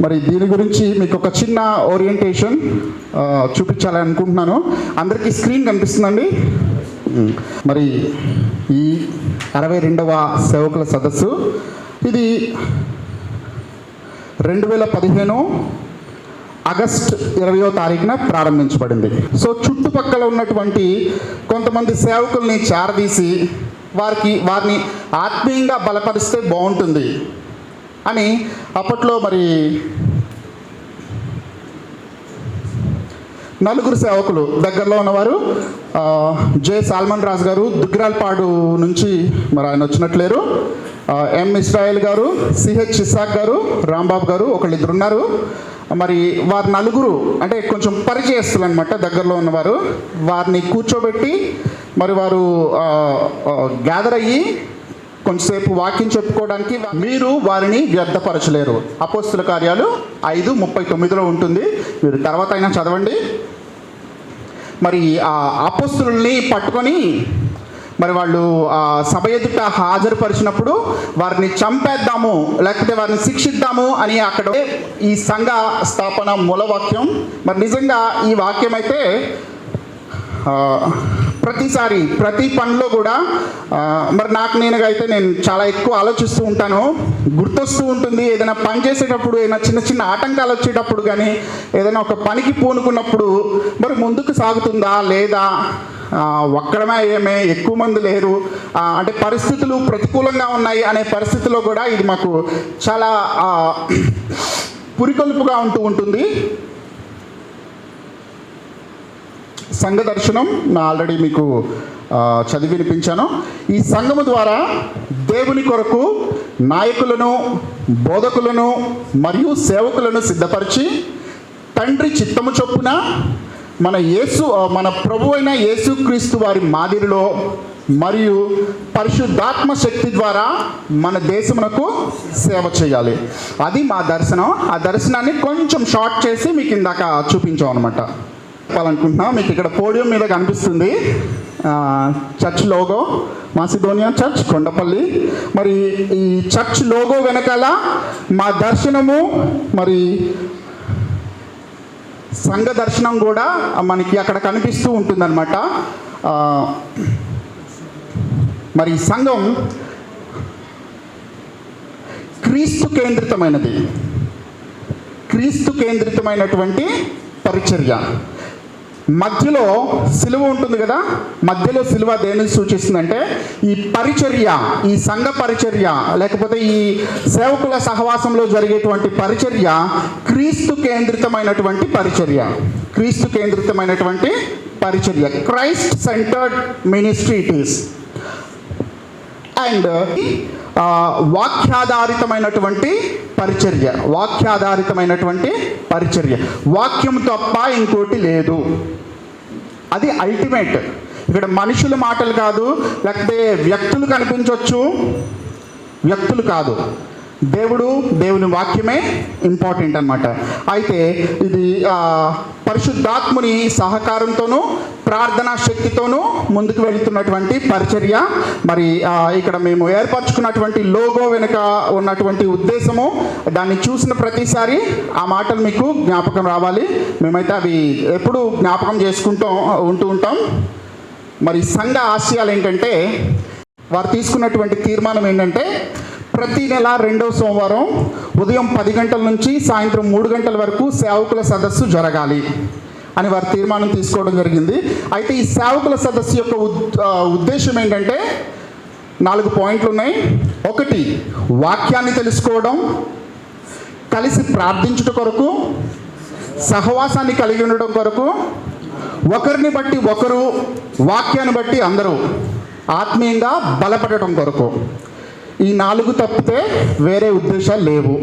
మరి దీని గురించి మీకు ఒక చిన్న ఓరియంటేషన్ చూపించాలని అనుకుంటున్నాను. అందరికీ స్క్రీన్ కనిపిస్తుందండి. మరి ఈ 62వ సేవకుల సదస్సు ఇది 2015 ఆగస్ట్ 20వ తారీఖున ప్రారంభించబడింది. సో చుట్టుపక్కల ఉన్నటువంటి కొంతమంది సేవకుల్ని చేరదీసి వారిని ఆత్మీయంగా బలపరిస్తే బాగుంటుంది అని అప్పట్లో మరి 4 సేవకులు దగ్గరలో ఉన్నవారు, జె సాల్మన్ రాజు గారు దుగ్గిరాలపాడు నుంచి మరి ఆయన వచ్చినట్లేరు, ఎం ఇస్రాయేల్ గారు, సిహెచ్ ఇస్సాక్ గారు, రాంబాబు గారు, ఒకళ్ళిద్దరు ఉన్నారు. మరి వారు 4 అంటే కొంచెం పరిచయస్తులు అనమాట, దగ్గరలో ఉన్నవారు. వారిని కూర్చోబెట్టి మరి వారు గ్యాదర్ అయ్యి కొంచెంసేపు వాక్యం చెప్పుకోవడానికి మీరు వారిని వ్యర్థపరచలేరు. అపోస్తుల కార్యాలు 5:39 ఉంటుంది, మీరు తర్వాత అయినా చదవండి. మరి ఆ అపోస్తుల్ని పట్టుకొని మరి వాళ్ళు సభ ఎదుట హాజరుపరిచినప్పుడు వారిని చంపేద్దాము లేకపోతే వారిని శిక్షిద్దాము అని అక్కడ ఈ సంఘ స్థాపన మూలవాక్యం. మరి నిజంగా ఈ వాక్యం అయితే ప్రతిసారి ప్రతి పనిలో కూడా మరి నాకు నేనుగా నేను చాలా ఎక్కువ ఆలోచిస్తూ ఉంటాను, గుర్తొస్తూ ఉంటుంది. ఏదైనా పని చేసేటప్పుడు ఏదైనా చిన్న చిన్న ఆటంకాలు వచ్చేటప్పుడు కానీ ఏదైనా ఒక పనికి పూనుకున్నప్పుడు మరి ముందుకు సాగుతుందా లేదా, ఒక్కడమే ఏమే, ఎక్కువ మంది లేరు, అంటే పరిస్థితులు ప్రతికూలంగా ఉన్నాయి అనే పరిస్థితిలో కూడా ఇది మాకు చాలా పురికొల్పుగా ఉంటుంది. సంఘ దర్శనం ఆల్రెడీ మీకు చదివి వినిపించాను. ఈ సంఘము ద్వారా దేవుని కొరకు నాయకులను, బోధకులను మరియు సేవకులను సిద్ధపరిచి తండ్రి చిత్తము చొప్పున మన ప్రభు అయిన యేసుక్రీస్తు వారి మాదిరిలో మరియు పరిశుద్ధాత్మ శక్తి ద్వారా మన దేశమునకు సేవ చేయాలి. అది మా దర్శనం. ఆ దర్శనాన్ని కొంచెం షార్ట్ చేసి మీకు ఇందాక చూపించాం అనమాట. చెప్పాలనుకుంటున్నా, మీకు ఇక్కడ పోడియం మీద కనిపిస్తుంది church logo, Macedonia church Kondapalli. మరి ఈ చర్చ్ లోగో వెనకాల మా దర్శనము మరి సంఘ దర్శనం కూడా మనకి అక్కడ కనిపిస్తూ ఉంటుందన్నమాట. మరి సంఘం క్రీస్తు కేంద్రితమైనటువంటి పరిచర్య. మధ్యలో సిలువ ఉంటుంది కదా, మధ్యలో సిలువ దేనిని సూచిస్తుందంటే ఈ పరిచర్య, ఈ సంఘ పరిచర్య లేకపోతే ఈ సేవకుల సహవాసంలో జరిగేటువంటి పరిచర్య క్రీస్తు కేంద్రితమైనటువంటి పరిచర్య. Christ centered ministry it is. And వాక్యాధారితమైనటువంటి పరిచర్య. వాక్యం తప్ప ఇంకోటి లేదు. అది అల్టిమేట్. ఇక్కడ మనుషుల మాటలు కాదు, లేకపోతే వ్యక్తులు కనిపించవచ్చు, వ్యక్తులు కాదు, దేవుని వాక్యమే ఇంపార్టెంట్ అన్నమాట. అయితే ఇది పరిశుద్ధాత్ముని సహకారంతోనూ ప్రార్థనా శక్తితోనూ ముందుకు వెళుతున్నటువంటి పరిచర్య. మరి ఇక్కడ మేము ఏర్పరచుకున్నటువంటి లోగో వెనుక ఉన్నటువంటి ఉద్దేశము, దాన్ని చూసిన ప్రతిసారి ఆ మాటలు మీకు జ్ఞాపకం రావాలి. మేమైతే అవి ఎప్పుడూ జ్ఞాపకం ఉంటూ ఉంటాం. మరి సంఘ ఆశయాలు ఏంటంటే, వారు తీసుకున్నటువంటి తీర్మానం ఏంటంటే ప్రతి నెల 2వ సోమవారం ఉదయం 10 గంటల నుంచి సాయంత్రం 3 గంటల వరకు సేవకుల సదస్సు జరగాలి అని వారు తీర్మానం తీసుకోవడం జరిగింది. అయితే ఈ సేవకుల సదస్సు యొక్క ఉద్దేశం ఏంటంటే 4 పాయింట్లు ఉన్నాయి. 1, వాక్యాన్ని తెలుసుకోవడం, కలిసి ప్రార్థించుట కొరకు, సహవాసాన్ని కలిగి ఉండడం కొరకు, ఒకరిని బట్టి ఒకరు, వాక్యాన్ని బట్టి అందరూ ఆత్మీయంగా బలపడటం కొరకు. ఈ 4 తప్పితే వేరే ఉద్దేశాలు లేవు.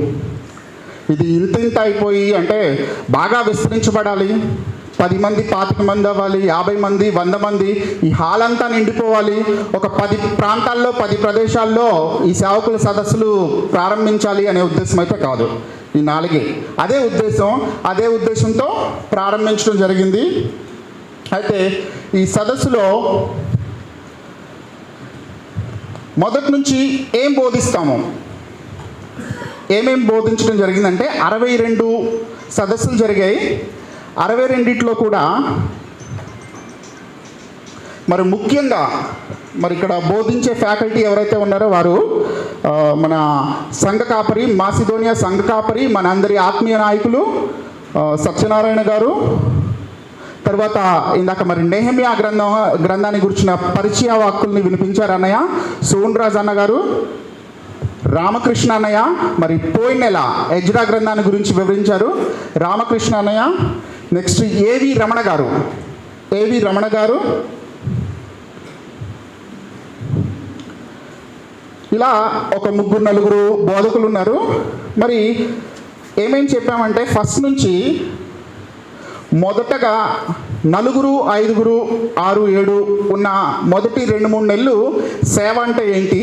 ఇది ఇంత అయిపోయి అంటే బాగా విస్తరించబడాలి, 10 మంది 25 మంది అవ్వాలి, 50 మంది 100 మంది, ఈ హాల్ అంతా నిండిపోవాలి, ఒక 10 ప్రాంతాల్లో 10 ప్రదేశాల్లో ఈ సేవకుల సదస్సులు ప్రారంభించాలి అనే ఉద్దేశం అయితే కాదు. ఈ 4 అదే ఉద్దేశంతో ప్రారంభించడం జరిగింది. అయితే ఈ సదస్సులో మొదటి నుంచి ఏం బోధిస్తాము, ఏమేమి బోధించడం జరిగిందంటే 62 సదస్సులు జరిగాయి. 62లో కూడా మరి ముఖ్యంగా మరి ఇక్కడ బోధించే ఫ్యాకల్టీ ఎవరైతే ఉన్నారో వారు మన సంఘ కాపరి, మాసిదోనియా సంఘ కాపరి, మన అందరి ఆత్మీయ నాయకులు సత్యనారాయణ గారు, తర్వాత ఇందాక మరి నెహెమియా గ్రంథాన్ని గురించిన పరిచయ వాక్కుల్ని వినిపించారు అన్నయ్య సోన్రాజ్ అన్న గారు, రామకృష్ణ అన్నయ్య. మరి పోయిన నెల ఎజ్రా గ్రంథాన్ని గురించి వివరించారు రామకృష్ణ అన్నయ్య. నెక్స్ట్ ఏవి రమణ గారు. ఇలా ఒక 3-4 బోధకులు ఉన్నారు. మరి ఏమేం చెప్పామంటే ఫస్ట్ నుంచి మొదటగా 4, 5, 6, 7 ఉన్న మొదటి 2-3 నెలలు సేవ అంటే ఏంటి,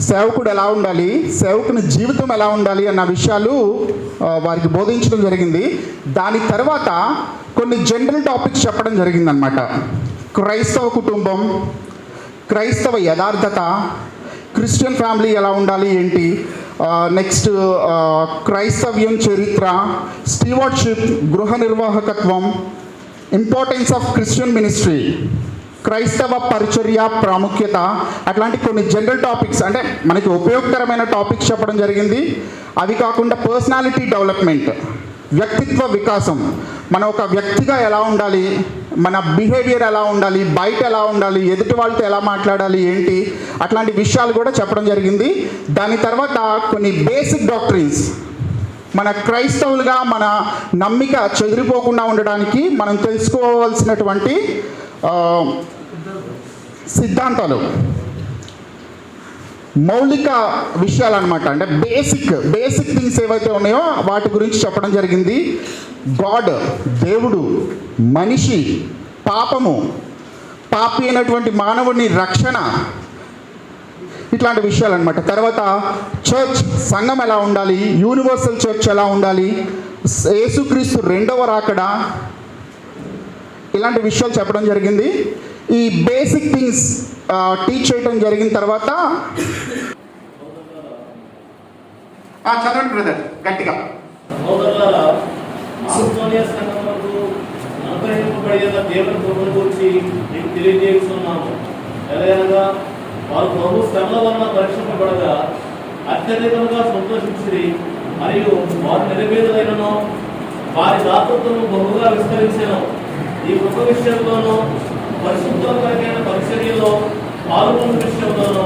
సేవకుడు ఎలా ఉండాలి, సేవకుని జీవితం ఎలా ఉండాలి అన్న విషయాలు వారికి బోధించడం జరిగింది. దాని తర్వాత కొన్ని జనరల్ టాపిక్స్ చెప్పడం జరిగిందనమాట. క్రైస్తవ కుటుంబం, క్రైస్తవ యథార్థత, క్రిస్టియన్ ఫ్యామిలీ ఎలా ఉండాలి ఏంటి, నెక్స్ట్ క్రైస్తవ్యం చరిత్ర, స్టీవార్డ్షిప్, గృహ నిర్వాహకత్వం, ఇంపార్టెన్స్ ఆఫ్ క్రిస్టియన్ మినిస్ట్రీ, క్రైస్తవ పరిచర్య ప్రాముఖ్యత, అట్లాంటి కొన్ని జనరల్ టాపిక్స్ అంటే మనకి ఉపయోగకరమైన టాపిక్స్ చెప్పడం జరిగింది. అవి కాకుండా పర్సనాలిటీ డెవలప్మెంట్, వ్యక్తిత్వ వికాసం, మన ఒక వ్యక్తిగా ఎలా ఉండాలి, మన బిహేవియర్ ఎలా ఉండాలి, బయట ఎలా ఉండాలి, ఎదుటి వాళ్ళతో ఎలా మాట్లాడాలి ఏంటి, అట్లాంటి విషయాలు కూడా చెప్పడం జరిగింది. దాని తర్వాత కొన్ని బేసిక్ డాక్ట్రిన్స్, మన క్రైస్తవులుగా మన నమ్మిక చెదిరిపోకుండా ఉండడానికి మనం తెలుసుకోవాల్సినటువంటి సిద్ధాంతాలు, మౌలిక విషయాలు అనమాట. అంటే బేసిక్ థింగ్స్ ఏవైతే ఉన్నాయో వాటి గురించి చెప్పడం జరిగింది. గాడ్, దేవుడు, మనిషి, పాపము, పాపి అయినటువంటి మానవుడిని రక్షణ, ఇట్లాంటి విషయాలు అనమాట. తర్వాత చర్చ్, సంఘం ఎలా ఉండాలి, యూనివర్సల్ చర్చ్ ఎలా ఉండాలి, యేసుక్రీస్తు 2వ రాకడ, ఇలాంటి విషయాలు చెప్పడం జరిగింది. ఈ బేసిక్ థింగ్స్ టీచ్ చేయడం జరిగిన తర్వాత చదవండి బ్రదర్ గట్టిగా. దేవుని కృపను గురించి మీకు తెలియజేస్తున్నాము. ఎలాగనగా వారు ప్రభు శ్రమల వలన పరీక్షింపబడగా అత్యధికంగా సంతోషించి మరియు వారు నిరపేదలైనను వారి దాతృత్వము బహుగా విస్తరించెను. ఈ కృప విషయంలోనూ పరిశుద్ధమైన పరిచర్యలో పాల్గొన్న విషయంలోనూ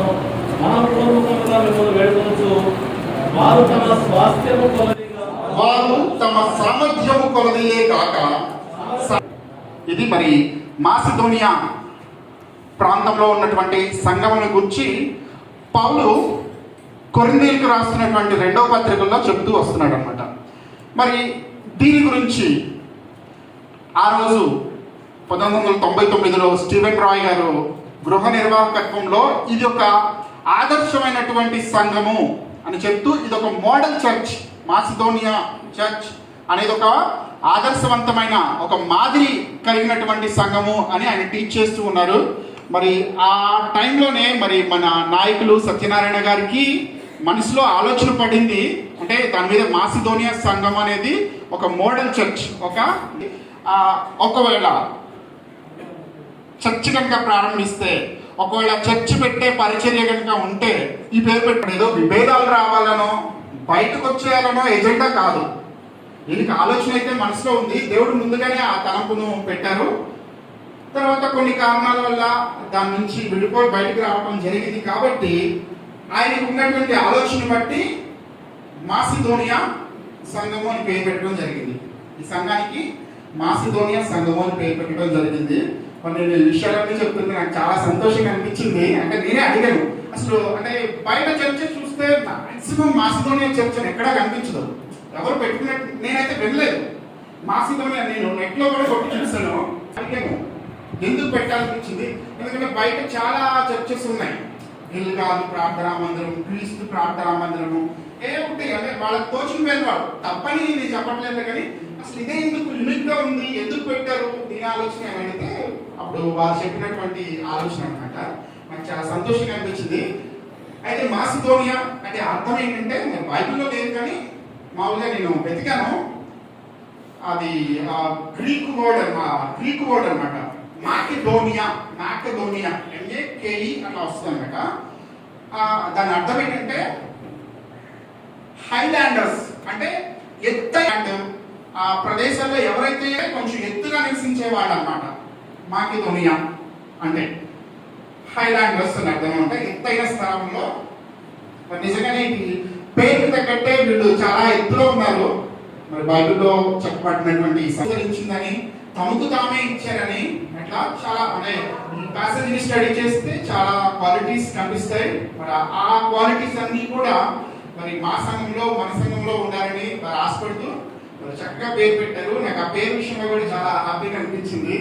మనపూర్వకంగా మిమ్మల్ని వేడుకొనుచు వారు తమ స్వాస్థ్యము కొలదిగా వారు తమ సామర్థ్యము కొలదియే కాక. ఇది మరి మాసిదోనియా ప్రాంతంలో ఉన్నటువంటి సంఘమును గురించి పౌలు కొరింథీయులకు రాస్తున్నటువంటి 2వ పత్రికల్లో చెప్తూ వస్తున్నాడు అనమాట. మరి దీని గురించి ఆ రోజు 1999లో స్టీవెన్ రాయ్ గారు గృహ నిర్వాహకత్వంలో ఇది ఒక ఆదర్శమైనటువంటి సంఘము అని చెప్తూ ఇది ఒక మోడల్ చర్చ్, మాసిదోనియా చర్చ్ అనేది ఒక ఆదర్శవంతమైన ఒక మాదిరి కలిగినటువంటి సంఘము అని ఆయన టీచ్ చేస్తూ ఉన్నారు. మరి ఆ టైంలోనే మరి మన నాయకులు సత్యనారాయణ గారికి మనసులో ఆలోచన పడింది. అంటే దాని మీద మాసిదోనియా సంఘం అనేది ఒక మోడల్ చర్చ్, ఒకవేళ చర్చ్ కనుక ప్రారంభిస్తే, ఒకవేళ చర్చ్ పెట్టే పరిచర్య కనుక ఉంటే ఈ పేరు పెట్టడం విభేదాలు రావాలనో బయటకు వచ్చేయాలనో ఎజెండా కాదు. దీనికి ఆలోచన అయితే మనసులో ఉంది. దేవుడు ముందుగానే ఆ తలంపును పెట్టారు. తర్వాత కొన్ని కారణాల వల్ల దాని నుంచి విడిపోయి బయటకు రావడం జరిగింది. కాబట్టి ఆయనకు ఉన్నటువంటి ఆలోచన బట్టి మాసిదోనియా సంఘము అని పేరు పెట్టడం జరిగింది. ఈ సంఘానికి మాసిదోనియా సంఘము అని పేరు పెట్టడం జరిగింది. నేను ఈ విషయాలన్నీ చెప్తుంది, నాకు చాలా సంతోషంగా అనిపించింది. అంటే నేనే అడిగాను, అసలు అంటే బయట చర్చ చూస్తే మాక్సిమం మాసిదోనియా చర్చ్ ఎక్కడా కనిపించదు, ఎవరు పెట్టుకున్నట్టు నేనైతే వెళ్ళలేదు. మాసిదోనియా నేను నెట్లో కూడా కొట్టి చూసాను. అడిగాను ఎందుకు పెట్టాలనిపించింది, ఎందుకంటే బయట చాలా చర్చెస్ ఉన్నాయి. గిల్గాల్ ప్రార్థనా మందిరం, క్రీస్తు ప్రార్థనా మందిరము ఉంటాయి. అంటే వాళ్ళకి తోచిన వెళ్ళాడు, తప్పని నేను చెప్పట్లేదు. కానీ అసలు ఇదే ఎందుకు యూనిక్ గా ఉంది, ఎందుకు పెట్టారు, దీని ఆలోచన ఏమైతే అప్పుడు వారు చెప్పినటువంటి ఆలోచన అనమాట. నాకు చాలా సంతోషంగా అనిపించింది. అయితే మాసిదోనియా అంటే అర్థం ఏంటంటే బైబిల్లో లేదు, కానీ మామూలుగా నేను వెతికాను. అది గ్రీక్ వర్డ్ అనమాట. మాకెడోనియా MAKE అట్లా వస్తుంది అనమాట. దాని అర్థం ఏంటంటే హైలాండర్స్, అంటే ఎత్తైన ఆ ప్రదేశాల్లో ఎవరైతే కొంచెం ఎత్తుగా నివసించే వాళ్ళు అనమాట. మాకెడోనియా అంటే హైలాండర్స్ అని అర్థం. అంటే ఎత్తైన స్థలంలో. నిజంగానే పేరు తగ్గట్టే వీళ్ళు చాలా ఎత్తులో ఉన్నారు. మరి బైబిల్లో చెప్పబడినటువంటి సంతరించిందని, తమకు తామే ఇచ్చారని, అట్లా చాలా అంటే ప్యాసేజ్ స్టడీ చేస్తే చాలా క్వాలిటీస్ కనిపిస్తాయి. మరి ఆ క్వాలిటీస్ అన్ని కూడా మరి మా సంఘంలో మన సంఘంలో ఉండాలని మరి ఆశపడుతూ మరి చక్కగా పేరు పెట్టారు. నాకు ఆ పేరు విషయంలో కూడా చాలా హ్యాపీగా అనిపించింది.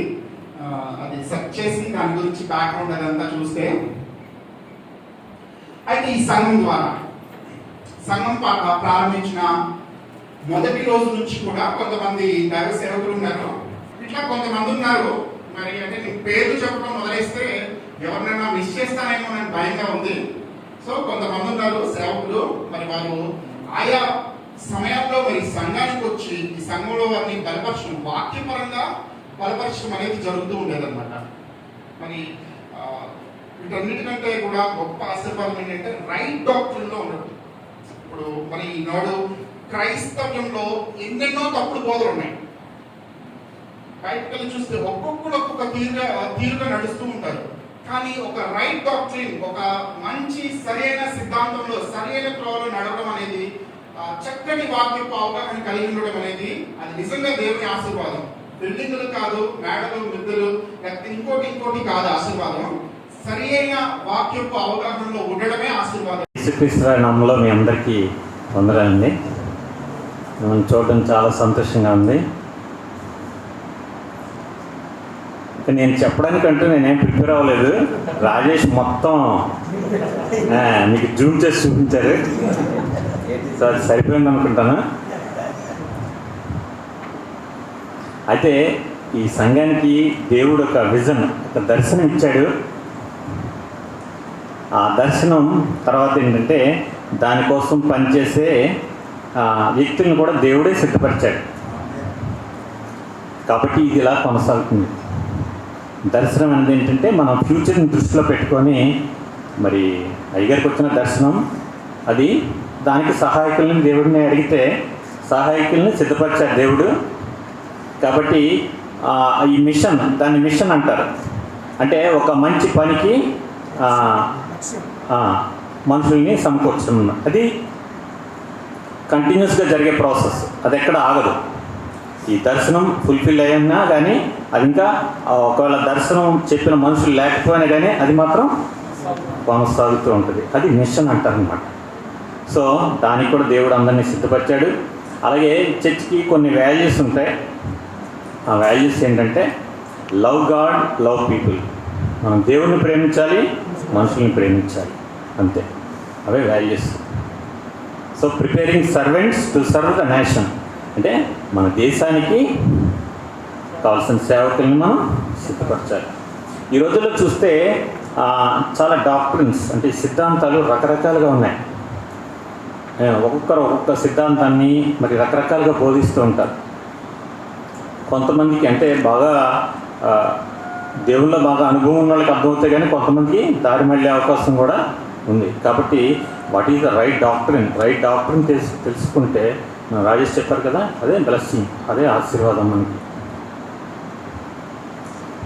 అది సెర్చ్ చేసి దాని గురించి బ్యాక్గ్రౌండ్ అదంతా చూస్తే. అయితే ఈ సంఘం ద్వారా సంఘం ప్రారంభించిన మొదటి రోజు నుంచి కూడా కొంతమంది దైవ సేవకులు ఉన్నారు. ఇట్లా కొంతమంది ఉన్నారు. మరి అంటే నేను పేర్లు చెప్పడం మొదలైస్తే ఎవరినైనా మిస్ చేస్తానేమో నాకు భయంగా ఉంది. సో కొంతమంది ఉన్నారు సేవకులు. మరి వారు ఆయా సమయాల్లో మరి సంఘానికి వచ్చి ఈ సంఘంలో వారిని బలపరచడం, వాక్యపరంగా బలపరచడం అనేది జరుగుతూ ఉండేదన్నమాట. మరి వీటన్నిటికంటే కూడా గొప్ప ఆశీర్వాదం ఏంటంటే రైట్ డాక్ట్రిన్లో ఉండదు. ఇప్పుడు మరి ఈనాడు క్రైస్తవ్యంలో ఎన్నెన్నో తప్పుడు బోధలు ఉన్నాయి. బయటకెళ్ళి చూస్తే ఒక్కొక్కరు ఒక్కొక్క తీరుగా నడుస్తూ ఉంటారు. కానీ ఒక రైట్ డాక్ట్రిన్, ఒక మంచి సరైన సిద్ధాంతంలో సరైన త్రోవలో నడవడం అనేది, చక్కటి వాక్యపు అవగాహన కలిగి ఉండడం అనేది అది నిజంగా దేవుని ఆశీర్వాదం. బిల్డింగులు కాదు, మేడలు, మిద్దెలు, లేకపోతే ఇంకోటి కాదు ఆశీర్వాదం. సరైన వాక్యపు అవగాహనలో ఉండడమే ఆశీర్వాదం. యేసుక్రీస్తు నామములో మీ అందరికీ వందనాలండి. మనం చూడడం చాలా సంతోషంగా ఉంది. నేను చెప్పడానికంటూ నేనేం ప్రిపేర్ అవ్వలేదు. రాజేష్ మొత్తం మీకు జూమ్ చేసి చూపించారు. సో అది సరిపోయింది అనుకుంటాను. అయితే ఈ సంఘానికి దేవుడు ఒక విజన్, ఒక దర్శనం ఇచ్చాడు. ఆ దర్శనం తర్వాత ఏంటంటే దానికోసం పనిచేసే వ్యక్తులను కూడా దేవుడే సిద్ధపరిచాడు. కాబట్టి ఇది ఇలా కొనసాగుతుంది. దర్శనం అనేది ఏంటంటే మనం ఫ్యూచర్ని దృష్టిలో పెట్టుకొని, మరి అయ్యగారికి వచ్చిన దర్శనం అది, దానికి సహాయకుల్ని దేవుడిని అడిగితే సహాయకుల్ని సిద్ధపరిచాడు దేవుడు. కాబట్టి ఈ మిషన్, దాన్ని మిషన్ అంటారు. అంటే ఒక మంచి పనికి మనుషుల్ని సమకూర్చడం. అది కంటిన్యూస్గా జరిగే ప్రాసెస్, అది ఎక్కడ ఆగదు. ఈ దర్శనం ఫుల్ఫిల్ అయ్యినా కానీ అది ఇంకా, ఒకవేళ దర్శనం చెప్పిన మనుషులు లేకపోయినా కానీ అది మాత్రం కొనసాగుతూ ఉంటుంది. అది మిషన్ అంటారు అన్నమాట. సో దానికి కూడా దేవుడు అందరినీ సిద్ధపరిచాడు. అలాగే చర్చ్కి కొన్ని వాల్యూస్ ఉంటాయి. ఆ వాల్యూస్ ఏంటంటే లవ్ గాడ్, లవ్ పీపుల్. మనం దేవుడిని ప్రేమించాలి, మనుషుల్ని ప్రేమించాలి, అంతే. అవే values. So preparing servants to serve the nation, అంటే మన దేశానికి కావాల్సిన సేవకుల్ని మనం సిద్ధపరచాలి. ఈ రోజుల్లో చూస్తే చాలా డాక్ట్రిన్స్, అంటే సిద్ధాంతాలు రకరకాలుగా ఉన్నాయి. ఒక్కొక్క సిద్ధాంతాన్ని మరి రకరకాలుగా బోధిస్తూ ఉంటారు. కొంతమందికి అంటే బాగా దేవుళ్ళలో బాగా అనుభవం ఉన్న వాళ్ళకి అర్థమవుతాయి, కానీ కొంతమందికి దారి మళ్ళీ అవకాశం కూడా ఉంది. కాబట్టి what is the right doctrine తెలుసుకుంటే, రాజేష్ చెప్పారు కదా, అదే బ్లెస్సింగ్, అదే ఆశీర్వాదం మనకి.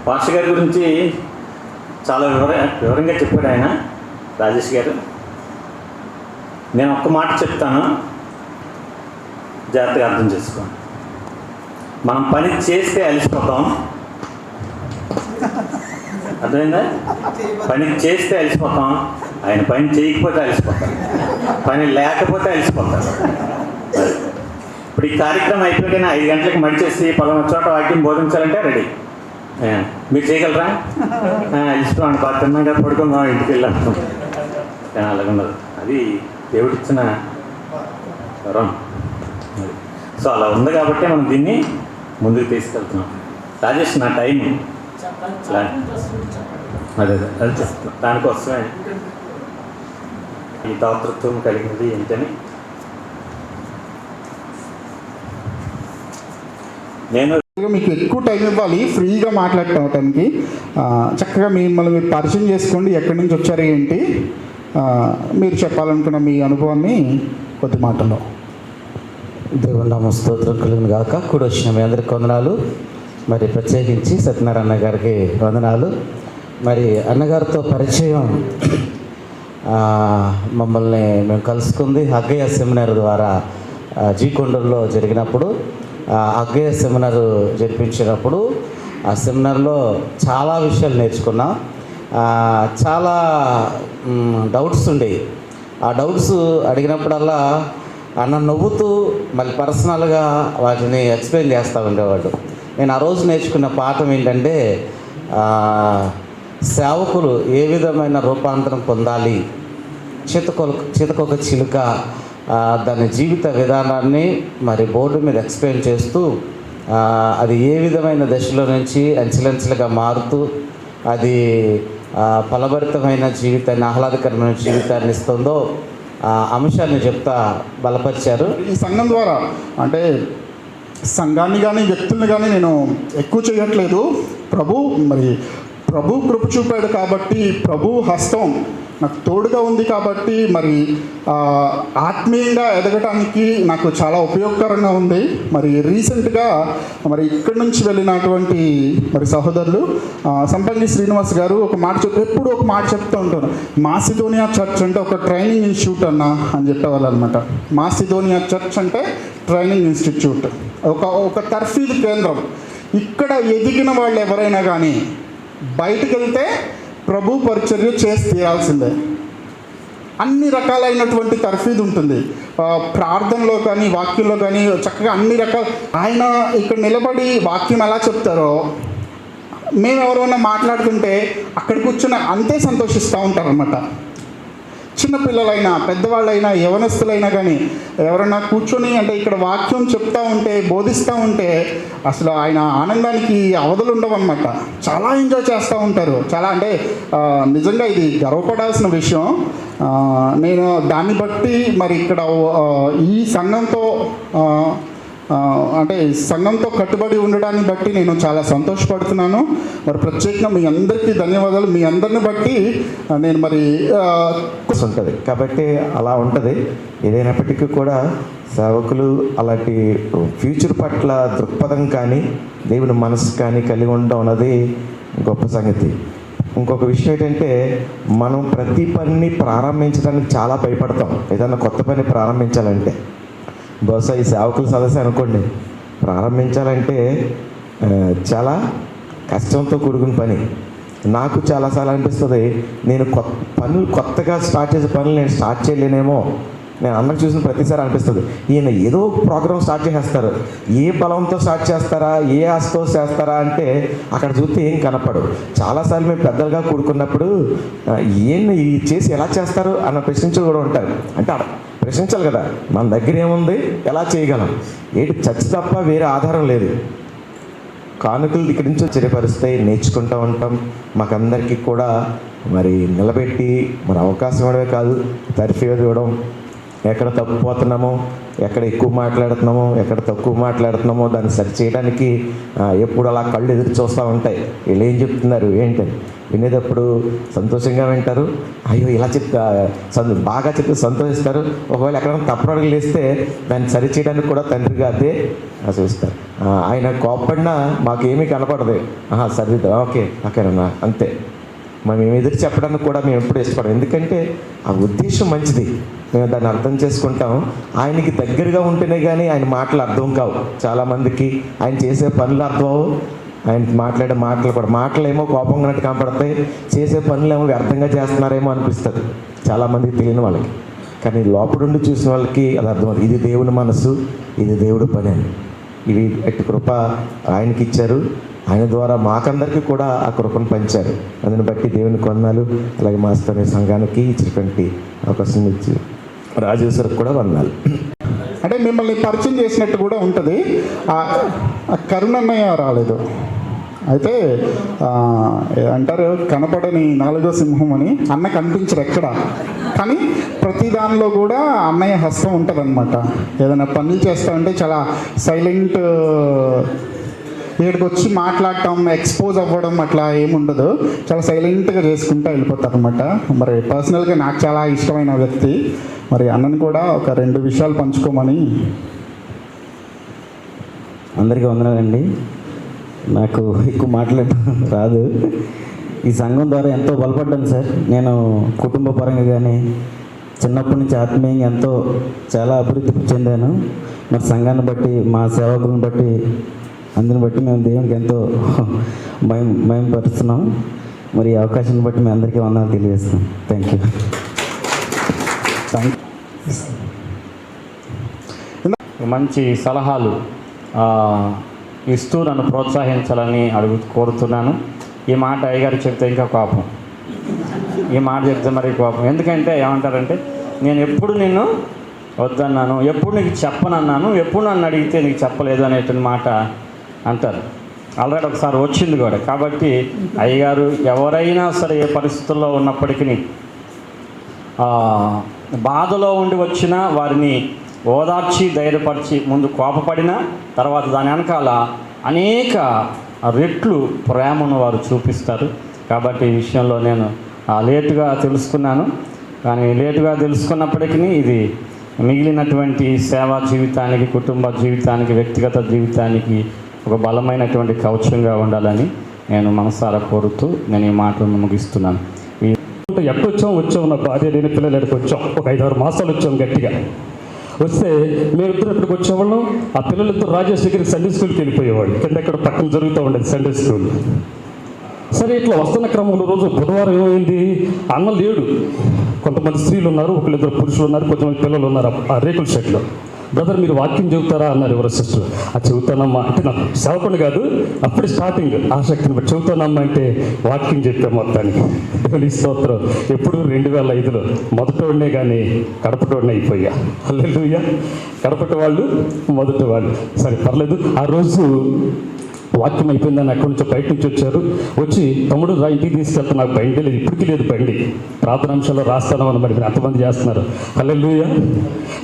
పాష గారి గురించి చాలా వివరంగా చెప్పాడు ఆయన, రాజేష్ గారు. నేను ఒక్క మాట చెప్తాను, జాగ్రత్తగా అర్థం చేసుకోండి. మనం పని చేస్తే అలసిపోతాం, అర్థమైందా? పని చేస్తే అలసిపోతాం, ఆయన పని చేయకపోతే అలసిపోతాం, పని లేకపోతే అలసిపోతాం. ఇప్పుడు ఈ కార్యక్రమం అయిపోయినా 5 గంటలకు మడిచేసి పలానా చోట వాక్యం బోధించాలంటే రెడీ. మీరు చేయగలరా? అలసిపోండి, బాగా తిన్నాక పడుకుందాం, ఇంటికి వెళ్ళాం. అలాగ ఉండదు. అది దేవుడిచ్చిన వరం. సో అలా ఉంది కాబట్టి మనం దీన్ని ముందుకు తీసుకెళ్తున్నాం. రాజేష్, నా టైం అదే చెప్తాను, దానికోసమే ఈ దాతృత్వం కలిగినది ఏంటని నేను మీకు ఎక్కువ టైం ఇవ్వాలి ఫ్రీగా మాట్లాడటానికి. చక్కగా మిమ్మల్ని మీరు పరిచయం చేసుకోండి, ఎక్కడి నుంచి వచ్చారు ఏంటి, మీరు చెప్పాలనుకున్న మీ అనుభవాన్ని కొద్ది మాటల్లో. దేవుని నామ స్తోత్రం కలిగిన గాక. కూడా వచ్చిన మీ అందరికి వందనాలు. మరి ప్రత్యేకించి సత్యనారాయణ గారికి వందనాలు. మరి అన్నగారితో పరిచయం మమ్మల్ని మేము కలుసుకుంది అగ్గయ్య సెమినార్ ద్వారా జీకొండూరులో జరిగినప్పుడు. అగ్గయ్య సెమినార్ జరిపించినప్పుడు ఆ సెమినార్లో చాలా విషయాలు నేర్చుకున్నాం. చాలా డౌట్స్ ఉండేవి. ఆ డౌట్స్ అడిగినప్పుడల్లా అన్న నవ్వుతూ మళ్ళీ పర్సనల్గా వాటిని ఎక్స్ప్లెయిన్ చేస్తూ ఉండేవాడు. నేను ఆ రోజు నేర్చుకున్న పాఠం ఏంటంటే, సేవకులు ఏ విధమైన రూపాంతరం పొందాలి, చితకొక చిలుక దాని జీవిత విధానాన్ని మరి బోర్డు మీద ఎక్స్ప్లెయిన్ చేస్తూ అది ఏ విధమైన దశలో నుంచి అంచెలంచెలుగా మారుతూ అది ఫలభరితమైన జీవితాన్ని, ఆహ్లాదకరమైన జీవితాన్ని ఇస్తుందో అంశాన్ని చెప్తా బలపరిచారు. ఈ సంఘం ద్వారా అంటే సంఘాన్ని కానీ వ్యక్తుల్ని కానీ నేను ఎక్కువ చేయట్లేదు. ప్రభు కృప చూపాడు కాబట్టి, ప్రభు హస్తం నాకు తోడుగా ఉంది కాబట్టి మరి ఆత్మీయంగా ఎదగటానికి నాకు చాలా ఉపయోగకరంగా ఉంది. మరి రీసెంట్గా మరి ఇక్కడి నుంచి వెళ్ళినటువంటి మరి సహోదరులు సంపంగి శ్రీనివాస్ గారు ఎప్పుడు ఒక మాట చెప్తూ ఉంటారు, మాసిదోనియా చర్చ్ అంటే ఒక ట్రైనింగ్ ఇన్స్టిట్యూట్ అని చెప్పేవాళ్ళు అనమాట. మాసిదోనియా చర్చ్ అంటే ట్రైనింగ్ ఇన్స్టిట్యూట్, ఒక తర్ఫీదు కేంద్రం. ఇక్కడ ఎదిగిన వాళ్ళు ఎవరైనా కానీ బయటకు వెళ్తే ప్రభు పరిచర్య చేసి తీరాల్సిందే. అన్ని రకాలైనటువంటి తర్ఫీదు ఉంటుంది. ప్రార్థనలో కానీ వాక్యంలో కానీ చక్కగా అన్ని రకాల. ఆయన ఇక్కడ నిలబడి వాక్యం ఎలా చెప్తారో మేము ఎవరైనా మాట్లాడుతుంటే అక్కడ కూర్చొని అంతే సంతోషిస్తూ ఉంటారన్నమాట. చిన్నపిల్లలైనా పెద్దవాళ్ళైనా యవనస్తులైనా కానీ ఎవరైనా కూర్చొని అంటే ఇక్కడ వాక్యం చెప్తూ ఉంటే బోధిస్తూ ఉంటే అసలు ఆయన ఆనందానికి అవధులు ఉండవన్నమాట. చాలా ఎంజాయ్ చేస్తూ ఉంటారు. చాలా అంటే నిజంగా ఇది గర్వపడాల్సిన విషయం. నేను దాన్ని బట్టి మరి ఇక్కడ ఈ సంఘంతో అంటే సంఘంతో కట్టుబడి ఉండడాన్ని బట్టి నేను చాలా సంతోషపడుతున్నాను. మరి ప్రత్యేకంగా మీ అందరికీ ధన్యవాదాలు. మీ అందరిని బట్టి నేను మరి ఉంటుంది కాబట్టి అలా ఉంటుంది. ఏదైనప్పటికీ కూడా సేవకులు అలాంటి ఫ్యూచర్ పట్ల దృక్పథం కానీ దేవుని మనసు కానీ కలిగి ఉండడం అన్నది గొప్ప సంగతి. ఇంకొక విషయం ఏంటంటే, మనం ప్రతి పనిని ప్రారంభించడానికి చాలా భయపడతాం. ఏదైనా కొత్త పని ప్రారంభించాలంటే బహుశా ఈ సేవకుల సదస్సు అనుకోండి, ప్రారంభించాలంటే చాలా కష్టంతో కూడుకున్న పని. నాకు చాలాసార్లు అనిపిస్తుంది, నేను కొత్తగా స్టార్ట్ చేసే పనులు నేను స్టార్ట్ చేయలేనేమో. నేను అందరికి చూసిన ప్రతిసారి అనిపిస్తుంది, ఈయన ఏదో ప్రోగ్రామ్ స్టార్ట్ చేసేస్తారు, ఏ బలంతో స్టార్ట్ చేస్తారా, ఏ ఆశతో చేస్తారా అంటే అక్కడ చూస్తే ఏం కనపడవు. చాలాసార్లు మేము పెద్దలుగా కూడుకున్నప్పుడు ఏంటి చేసి ఎలా చేస్తారు అన్న ప్రశ్నించులు కూడా ఉంటారు. అంటే ప్రశ్నించాలి కదా, మన దగ్గర ఏముంది, ఎలా చేయగలం, ఏంటి చచ్చి తప్ప వేరే ఆధారం లేదు. కానుకలు ఇక్కడి నుంచి చెరిపరుస్తాయి, నేర్చుకుంటూ ఉంటాం. మాకందరికీ కూడా మరి నిలబెట్టి మరి అవకాశం ఇవ్వడమే కాదు, తర్ఫీదు ఇవ్వడం, ఎక్కడ తప్పిపోతున్నామో, ఎక్కడ ఎక్కువ మాట్లాడుతున్నామో, ఎక్కడ తక్కువ మాట్లాడుతున్నామో దాన్ని సరి చేయడానికి ఎప్పుడు అలా కళ్ళు ఎదురు చూస్తూ ఉంటాయి. వీళ్ళు ఏం చెప్తున్నారు ఏంటని వినేటప్పుడు సంతోషంగా వింటారు. అయ్యో ఇలా బాగా చెప్తే సంతోషిస్తారు. ఒకవేళ ఎక్కడైనా తప్పడుగులు వేస్తే దాన్ని సరి చేయడానికి కూడా తండ్రిగా అదే చూస్తారు. ఆయన కోప్పడినా మాకేమీ కనపడదు, సరిదిద్దాం, ఓకేనన్నా అంతే. మేము ఎదురు చెప్పడానికి కూడా మేము ఎప్పుడు ఇష్టపడం, ఎందుకంటే ఆ ఉద్దేశం మంచిది, మేము దాన్ని అర్థం చేసుకుంటాం. ఆయనకి దగ్గరగా ఉంటేనే కానీ ఆయన మాటలు అర్థం కావు. చాలామందికి ఆయన చేసే పనులు అర్థం అవ్వవు, ఆయన మాట్లాడే మాటలు కూడా మాటలేమో కోపంగా ఉన్నట్టు కనపడతాయి, చేసే పనులేమో వ్యర్థంగా చేస్తున్నారేమో అనిపిస్తుంది చాలామందికి తెలియని వాళ్ళకి. కానీ లోపడుండి చూసిన వాళ్ళకి అది అర్థం, ఇది దేవుని మనసు, ఇది దేవుడి పని అని. ఇవి ఎట్టి కృప ఆయనకి ఇచ్చారు, ఆయన ద్వారా మాకందరికీ కూడా ఆ కృపను పంచారు. అందుని బట్టి దేవునికి వందనాలు. అలాగే మాస్తోనే సంఘానికి ఇచ్చినటువంటి అవకాశం ఇచ్చి రాజేశ్వరికి కూడా వందనాలు. అంటే మిమ్మల్ని పరిచయం చేసినట్టు కూడా ఉంటుంది. కరుణన్నయ్య రాలేదు, అయితే అంటారు కనపడని నాలుగో సింహం అని. అన్న కనిపించరు ఎక్కడ, కానీ ప్రతి దానిలో కూడా అన్నయ్య హస్తం ఉంటుంది అనమాట. ఏదైనా పనులు చేస్తా ఉంటే చాలా సైలెంట్, ఇక్కడికి వచ్చి మాట్లాడటం, ఎక్స్పోజ్ అవ్వడం అట్లా ఏముండదు. చాలా సైలెంట్గా చేసుకుంటూ వెళ్ళిపోతారు అనమాట. మరి పర్సనల్గా నాకు చాలా ఇష్టమైన వ్యక్తి. మరి అన్నని కూడా ఒక 2 విషయాలు పంచుకోమని. అందరికీ వందనాలండి. నాకు ఎక్కువ మాట్లాడటం రాదు. ఈ సంఘం ద్వారా ఎంతో బలపడ్డాను సార్. నేను కుటుంబ పరంగా కానీ చిన్నప్పటి నుంచి ఆత్మీయంగా చాలా అభివృద్ధి చెందాను. మరి సంఘాన్ని బట్టి, మా సేవకులను బట్టి, అందుని బట్టి మేము దేవునికి ఎంతో మయంపరుస్తున్నాం. మరి ఈ అవకాశాన్ని బట్టి మేము అందరికీ వందనాలు తెలియజేస్తాం. Thank you. మంచి సలహాలు ఇస్తూ నన్ను ప్రోత్సహించాలని కోరుతున్నాను. ఈ మాట అయ్యగారు చెప్తే ఇంకా కోపం, ఈ మాట చెప్తే మరి కోపం. ఎందుకంటే ఏమంటారంటే, నేను ఎప్పుడు నిన్ను వద్దన్నాను, ఎప్పుడు నీకు చెప్పనన్నాను, ఎప్పుడు నన్ను అడిగితే నీకు చెప్పలేదు అనేటువంటి మాట అంటారు. ఆల్రెడీ ఒకసారి వచ్చింది కూడా. కాబట్టి అయ్యగారు ఎవరైనా సరే ఏ పరిస్థితుల్లో ఉన్నప్పటికీ బాధలో ఉండి వచ్చినా వారిని ఓదార్చి ధైర్యపరిచి ముందు కోపపడినా తర్వాత దాని వెనకాల అనేక రెట్లు ప్రేమను వారు చూపిస్తారు. కాబట్టి ఈ విషయంలో నేను లేటుగా తెలుసుకున్నాను. కానీ లేటుగా తెలుసుకున్నప్పటికీ ఇది మిగిలినటువంటి సేవా జీవితానికి, కుటుంబ జీవితానికి, వ్యక్తిగత జీవితానికి ఒక బలమైనటువంటి కవచంగా ఉండాలని నేను మనసారా కోరుతూ నేను ఈ మాటలను ముగిస్తున్నాను. వచ్చాం నా భార్య లేని పిల్లలు ఎక్కడికి వచ్చాం. ఒక 5-6 మాసాలు వచ్చాం. గట్టిగా వస్తే మేమిద్దరు ఇక్కడికి వచ్చేవాళ్ళం. ఆ పిల్లలిద్దరు రాజేష్ దగ్గరికి సండే స్కూల్కి వెళ్ళిపోయేవాళ్ళు. కింద ఇక్కడ పక్కన జరుగుతూ ఉండేది సండే స్కూల్. సరే, ఇట్లా వస్తున్న క్రమంలో రోజు బుధవారం ఏమైంది, అన్న లేడు. కొంతమంది స్త్రీలు ఉన్నారు, ఒకళ్ళిద్దరు పురుషులు ఉన్నారు, కొంతమంది పిల్లలు ఉన్నారు ఆ రేకుల షెడ్లో. బ్రదర్ మీరు వాక్యం చెబుతారా అన్నారు ఎవరో సిస్టర్. అది చెబుతానమ్మా అంటే, నాకు సేవకుని కాదు, అప్పుడే స్టార్టింగ్ ఆసక్తిని బట్టి చెబుతానమ్మా అంటే వాక్యం చెప్పాం మొత్తానికి. దేవుని స్తోత్రం. ఎప్పుడు 2005లో మొదటోడినే కానీ కడపటోడినే అయిపోయా. హల్లెలూయా. కడపటి వాళ్ళు మొదటి వాళ్ళు. సరే పర్లేదు. ఆ రోజు వాక్యం అయిపోయిందని అక్కడి నుంచి బయట నుంచి వచ్చారు. వచ్చి తమ్ముడు రా ఇంటికి తీసుకెళ్తా, నాకు బండి లేదు, ఇప్పటికీ లేదు బండి, ప్రార్థనాంశాల్లో రాస్తానమని. మరి మీరు అంతమంది చేస్తున్నారు. హల్లెలూయా.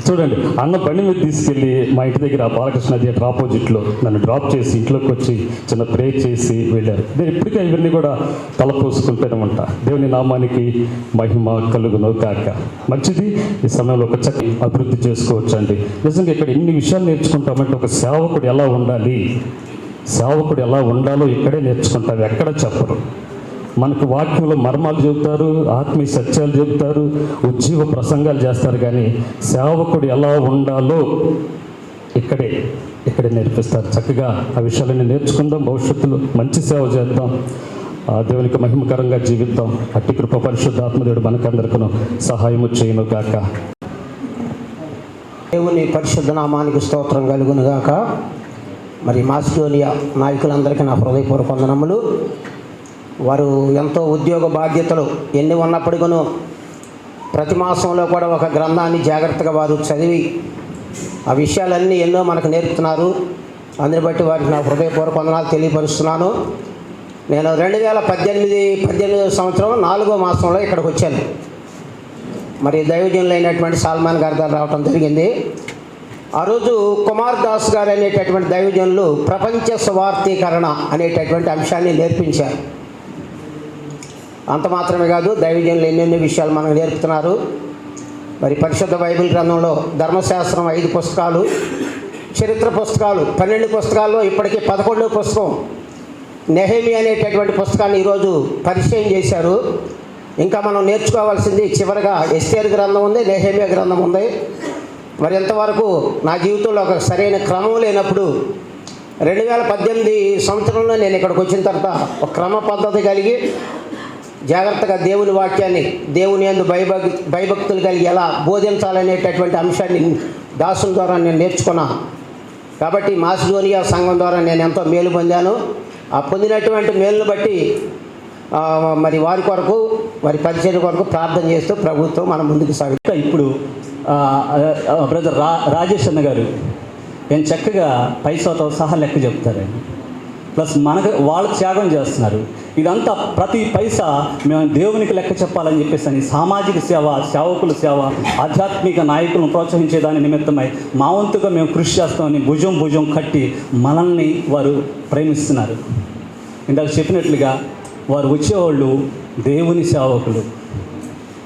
చూడండి, అన్న బండి మీద తీసుకెళ్ళి మా ఇంటి దగ్గర బాలకృష్ణ థియేటర్ ఆపోజిట్లో నన్ను డ్రాప్ చేసి ఇంట్లోకి వచ్చి చిన్న ప్రేయర్ చేసి వెళ్ళారు. నేను ఇప్పటికే ఇవన్నీ కూడా తలపోసుకుంటూనే ఉంటా. దేవుని నామానికి మహిమ కలుగును కాక. మంచిది. ఈ సమయంలో ఒక చక్కటి అభివృద్ధి చేసుకోవచ్చు అండి. నిజంగా ఇక్కడ ఎన్ని విషయాలు నేర్చుకుంటామంటే, ఒక సేవకుడు ఎలా ఉండాలి, సేవకుడు ఎలా ఉండాలో ఇక్కడే నేర్చుకుంటారు, ఎక్కడ చెప్పరు. మనకు వాక్యంలో మర్మాలు చెబుతారు, ఆత్మీయ సత్యాలు చెబుతారు, ఉజ్జీవ ప్రసంగాలు చేస్తారు. కానీ సేవకుడు ఎలా ఉండాలో ఇక్కడే నేర్పిస్తారు. చక్కగా ఆ విషయాలన్నీ నేర్చుకుందాం. భవిష్యత్తులో మంచి సేవ చేద్దాం, దేవునికి మహిమకరంగా జీవిద్దాం. అట్టి కృప పరిశుద్ధాత్మదేవుడు మనకందరికీ సహాయము చేయను గాక. దేవుని పరిశుద్ధ నామానికి స్తోత్రం కలుగును గాక. మరి మాసిడోనియా నాయకులందరికీ నా హృదయపూర్వక వందనములు. వారు ఎంతో ఉద్యోగ బాధ్యతలు ఎన్ని ఉన్నప్పటికీ ప్రతి మాసంలో కూడా ఒక గ్రంథాన్ని జాగ్రత్తగా వారు చదివి ఆ విషయాలన్నీ ఎన్నో మనకు నేర్పుతున్నారు. అందుని బట్టి వారికి నా హృదయపూర్వక వందనాలు తెలియపరుస్తున్నాను. నేను 2018 సంవత్సరం 4వ మాసంలో ఇక్కడికి వచ్చాను. మరి దైవజనులు అయినటువంటి సాల్మాన్ గారి దగ్గర రావటం జరిగింది. ఆ రోజు కుమార్ దాస్ గారు అనేటటువంటి దైవజనులు ప్రపంచ సువార్తీకరణ అనేటటువంటి అంశాన్ని నేర్పించారు. అంత మాత్రమే కాదు, దైవజనులు ఎన్నెన్నో విషయాలు మనకు నేర్పుతున్నారు. మరి పరిశుద్ధ బైబిల్ గ్రంథంలో ధర్మశాస్త్రం 5 పుస్తకాలు, చరిత్ర పుస్తకాలు 12 పుస్తకాల్లో ఇప్పటికీ 11వ పుస్తకం నెహెమీ అనేటటువంటి పుస్తకాన్ని ఈరోజు పరిచయం చేశారు. ఇంకా మనం నేర్చుకోవాల్సింది చివరిగా ఎస్తేరు గ్రంథం ఉంది, నెహెమీ గ్రంథం ఉంది. మరి ఎంతవరకు నా జీవితంలో ఒక సరైన క్రమం లేనప్పుడు 2018 సంవత్సరంలో నేను ఇక్కడికి వచ్చిన తర్వాత ఒక క్రమ పద్ధతి కలిగి జాగ్రత్తగా దేవుని వాక్యాన్ని, దేవుని యందు భయభక్తులు కలిగి ఎలా బోధించాలనేటటువంటి అంశాన్ని దాసుల ద్వారా నేను నేర్చుకున్నాను. కాబట్టి మాసిడోనియా సంఘం ద్వారా నేను ఎంతో మేలు పొందాను. ఆ పొందినటువంటి మేలును బట్టి మరి వారి కొరకు, వారి పరిచయం కొరకు ప్రార్థన చేస్తూ ప్రభుత్వం మనం ముందుకు సాగుతాం. ఇప్పుడు బ్రదర్ రాజేష్ అన్న గారు నేను చక్కగా పైసాతో సహా లెక్క చెప్తారండి. ప్లస్ వాళ్ళు త్యాగం చేస్తున్నారు. ఇదంతా ప్రతి పైసా మేము దేవునికి లెక్క చెప్పాలని చెప్పేసి సామాజిక సేవ, సేవకుల సేవ, ఆధ్యాత్మిక నాయకులను ప్రోత్సహించే దాని నిమిత్తమై మా వంతుగా మేము కృషి చేస్తామని భుజం కట్టి మనల్ని వారు ప్రేమిస్తున్నారు. ఇందాక చెప్పినట్లుగా వారు వచ్చేవాళ్ళు దేవుని సేవకులు.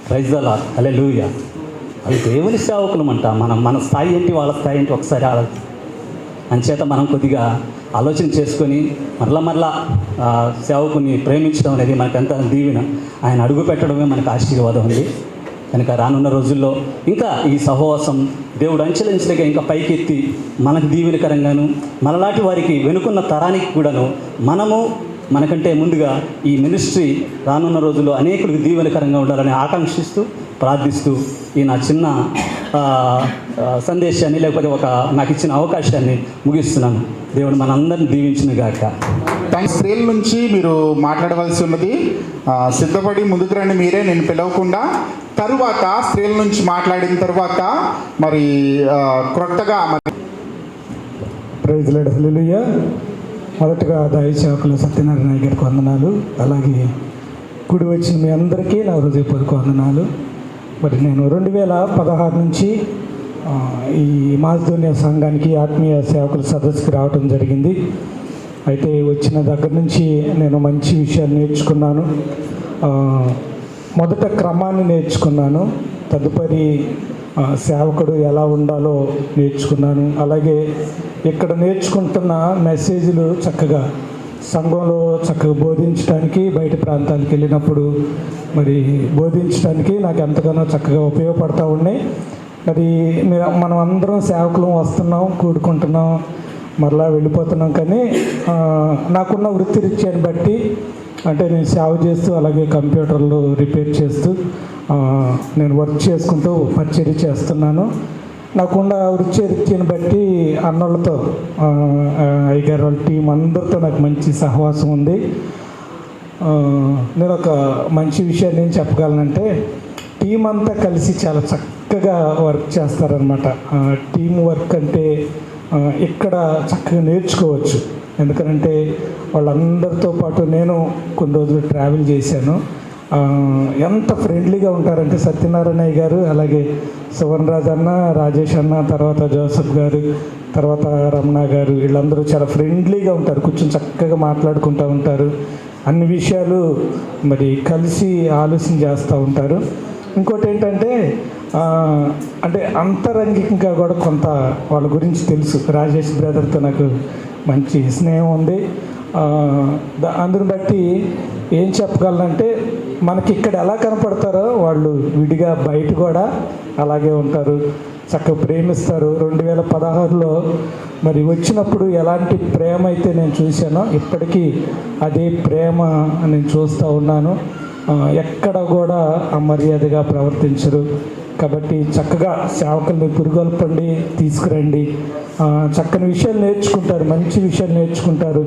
ప్రైజ్ ద లార్డ్, హల్లెలూయా. అది దేవుని సేవకులమంట. మన స్థాయి ఏంటి, వాళ్ళ స్థాయి ఏంటి ఒకసారి అంచేత మనం కొద్దిగా ఆలోచన చేసుకొని మరలా సేవకుని ప్రేమించడం అనేది మనకు ఎంత దీవెన. ఆయన అడుగు పెట్టడమే మనకు ఆశీర్వాదం ఉంది. కనుక రానున్న రోజుల్లో ఇంకా ఈ సహవాసం దేవుడు అంచెలంచెలుగా ఇంకా పైకెత్తి మనకు దీవెనకరంగాను, మనలాంటి వారికి వెనుకున్న తరానికి కూడాను మనకంటే ముందుగా ఈ మినిస్ట్రీ రానున్న రోజుల్లో అనేకులకు దీవెనకరంగా ఉండాలని ఆకాంక్షిస్తూ ప్రార్థిస్తూ ఈ నా చిన్న సందేశాన్ని లేకపోతే నాకు ఇచ్చిన అవకాశాన్ని ముగిస్తున్నాను. దేవుడు మనందరిని దీవించిన గాక. స్త్రీల నుంచి మీరు మాట్లాడవలసి ఉన్నది. సిద్ధపడి ముందుకు రండి మీరే, నేను పిలవకుండా. తరువాత స్త్రీల నుంచి మాట్లాడిన తర్వాత మరి క్రొత్తగా ప్రైజ్ లార్డ్, హల్లెలూయా. మొదటగా దైవసేవకులు సత్యనారాయణ గారికి వందనాలు. అలాగే కూడి వచ్చిన మీ అందరికీ నా హృదయపూర్వక వందనాలు. మరి నేను 2016 నుంచి ఈ మాసిదోనియా సంఘానికి ఆత్మీయ సేవకుల సదస్సుకి రావడం జరిగింది. అయితే వచ్చిన దగ్గర నుంచి నేను మంచి విషయాలు నేర్చుకున్నాను. మొదట క్రమాన్ని నేర్చుకున్నాను, తదుపరి సేవకుడు ఎలా ఉండాలో నేర్చుకున్నాను. అలాగే ఇక్కడ నేర్చుకుంటున్న మెసేజ్లు చక్కగా సంఘంలో చక్కగా బోధించడానికి, బయట ప్రాంతాలకు వెళ్ళినప్పుడు మరి బోధించడానికి నాకు ఎంతగానో చక్కగా ఉపయోగపడతా ఉన్నాయి. మరి మనం అందరం సేవకులు వస్తున్నాం, కూడుకుంటున్నాం, మరలా వెళ్ళిపోతున్నాం. కానీ నాకున్న వృత్తిరీత్యాన్ని బట్టి అంటే నేను సేవ చేస్తూ అలాగే కంప్యూటర్లు రిపేర్ చేస్తూ నేను వర్క్ చేసుకుంటూ పరిచర్య చేస్తున్నాను. నాకున్న వృత్తిరీత్యాన్ని బట్టి అన్నలతో, అయ్యగారు వాళ్ళ టీం అందరితో నాకు మంచి సహవాసం ఉంది. నేను ఒక మంచి విషయాన్ని ఏం చెప్పగలనంటే, టీం అంతా కలిసి చాలా చక్కగా వర్క్ చేస్తారనమాట. టీం వర్క్ అంటే ఇక్కడ చక్కగా నేర్చుకోవచ్చు. ఎందుకంటే వాళ్ళందరితో పాటు నేను కొన్ని రోజులు ట్రావెల్ చేశాను. ఎంత ఫ్రెండ్లీగా ఉంటారంటే సత్యనారాయణ గారు, అలాగే సువర్ణరాజ్ అన్న, రాజేష్ అన్న, తర్వాత జోసఫ్ గారు, తర్వాత రమణ గారు, వీళ్ళందరూ చాలా ఫ్రెండ్లీగా ఉంటారు. కూర్చొని చక్కగా మాట్లాడుకుంటూ ఉంటారు. అన్ని విషయాలు మరి కలిసి ఆలోచన చేస్తూ ఉంటారు. ఇంకోటి ఏంటంటే అంటే అంతరంగికంగా కూడా కొంత వాళ్ళ గురించి తెలుసు. రాజేష్ బ్రదర్తో నాకు మంచి స్నేహం ఉంది. అందుని బట్టి ఏం చెప్పగలనంటే, మనకి ఇక్కడ ఎలా కనపడతారో వాళ్ళు విడిగా బయట కూడా అలాగే ఉంటారు, చక్కగా ప్రేమిస్తారు. 2016లో మరి వచ్చినప్పుడు ఎలాంటి ప్రేమ అయితే నేను చూశానో ఇప్పటికీ అదే ప్రేమ నేను చూస్తూ ఉన్నాను. ఎక్కడ కూడా అమర్యాదగా ప్రవర్తించరు. కాబట్టి చక్కగా సేవకుల్ని పురుగొల్పండి, తీసుకురండి. చక్కని విషయాలు నేర్చుకుంటారు, మంచి విషయాలు నేర్చుకుంటారు.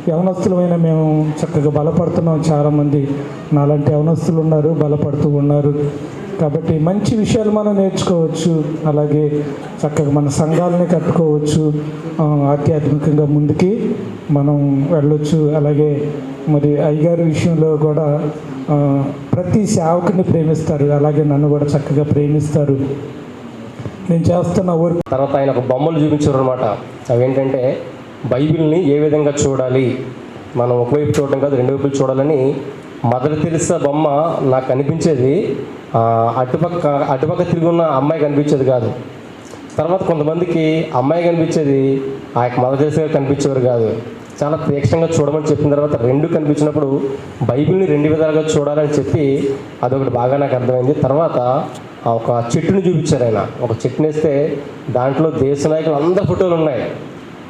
యవనస్తులమైన మేము చక్కగా బలపడుతున్నాం. చాలామంది నాలాంటి యవనస్తులు ఉన్నారు, బలపడుతూ ఉన్నారు. కాబట్టి మంచి విషయాలు మనం నేర్చుకోవచ్చు. అలాగే చక్కగా మన సంఘాలని కట్టుకోవచ్చు, ఆధ్యాత్మికంగా ముందుకి మనం వెళ్ళొచ్చు. అలాగే మరి అయ్యగారి విషయంలో కూడా ప్రతి సేవకుని ప్రేమిస్తారు, అలాగే నన్ను కూడా చక్కగా ప్రేమిస్తారు. నేను చేస్తున్న వర్క్. తర్వాత ఆయన ఒక బొమ్మలు చూపించారు అనమాట. అవేంటంటే బైబిల్ని ఏ విధంగా చూడాలి, మనం ఒకవైపు చూడడం కాదు రెండు వైపులు చూడాలని. మదర్ తెరిసా బొమ్మ నాకు కనిపించేది, అటుపక్క తిరిగి ఉన్న అమ్మాయి కనిపించేది కాదు. తర్వాత కొంతమందికి అమ్మాయి కనిపించేది, ఆ యొక్క మదర్ తెరిసా కనిపించేవారు కాదు. చాలా తీక్షణంగా చూడమని చెప్పిన తర్వాత రెండు కనిపించినప్పుడు బైబిల్ని రెండు విధాలుగా చూడాలని చెప్పి అదొకటి బాగా నాకు అర్థమైంది. తర్వాత ఒక చెట్టుని చూపించారు ఆయన. ఒక చెట్టుని వేస్తే దాంట్లో దేశ నాయకులు అందరి ఫోటోలు ఉన్నాయి.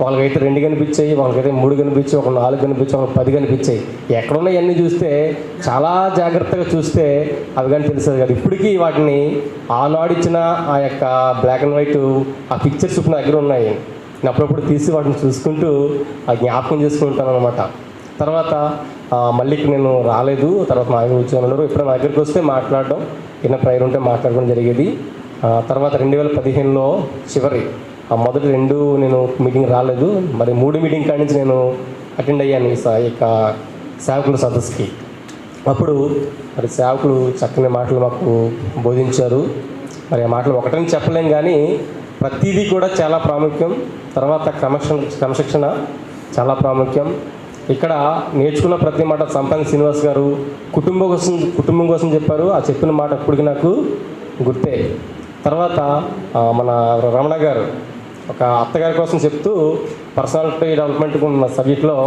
వాళ్ళకైతే 2 కనిపించాయి, వాళ్ళకైతే 3 కనిపించాయి, ఒక 4 కనిపించాయి, ఒక 10 కనిపించాయి. ఎక్కడున్నాయి అన్నీ చూస్తే చాలా జాగ్రత్తగా చూస్తే అవి కానీ తెలిసేది కాదు. ఇప్పటికీ వాటిని ఆనాడు ఇచ్చిన ఆ యొక్క బ్లాక్ అండ్ వైట్ ఆ పిక్చర్స్ నా దగ్గర ఉన్నాయి. నేను అప్పుడప్పుడు తీసి వాటిని చూసుకుంటూ ఆ జ్ఞాపకం చేసుకుంటాను అనమాట. తర్వాత మళ్ళీ నేను రాలేదు. తర్వాత మా దగ్గర కూర్చొని ఇప్పుడు మా దగ్గరికి వస్తే మాట్లాడడం, ఏదైనా ప్రేయర్ ఉంటే మాట్లాడడం జరిగేది. తర్వాత 2015లో చివరి మొదటి 2 నేను మీటింగ్ రాలేదు. మరి 3 మీటింగ్ కాడి నుంచి నేను అటెండ్ అయ్యాను ఈ యొక్క సేవకుల సదస్సుకి. అప్పుడు మరి సేవకులు చక్కని మాటలు మాకు బోధించారు. మరి ఆ మాటలు ఒకటని చెప్పలేం కానీ ప్రతిదీ కూడా చాలా ప్రాముఖ్యం. తర్వాత క్రమశిక్షణ చాలా ప్రాముఖ్యం. ఇక్కడ నేర్చుకున్న ప్రతి మాట సంపంగి శ్రీనివాస్ గారు కుటుంబం కోసం చెప్పారు. ఆ చెప్పిన మాట ఇప్పటికి నాకు గుర్తే. తర్వాత మన రమణ గారు ఒక అత్తగారి కోసం చెప్తూ పర్సనాలిటీ డెవలప్మెంట్ ఉన్న సబ్జెక్ట్లో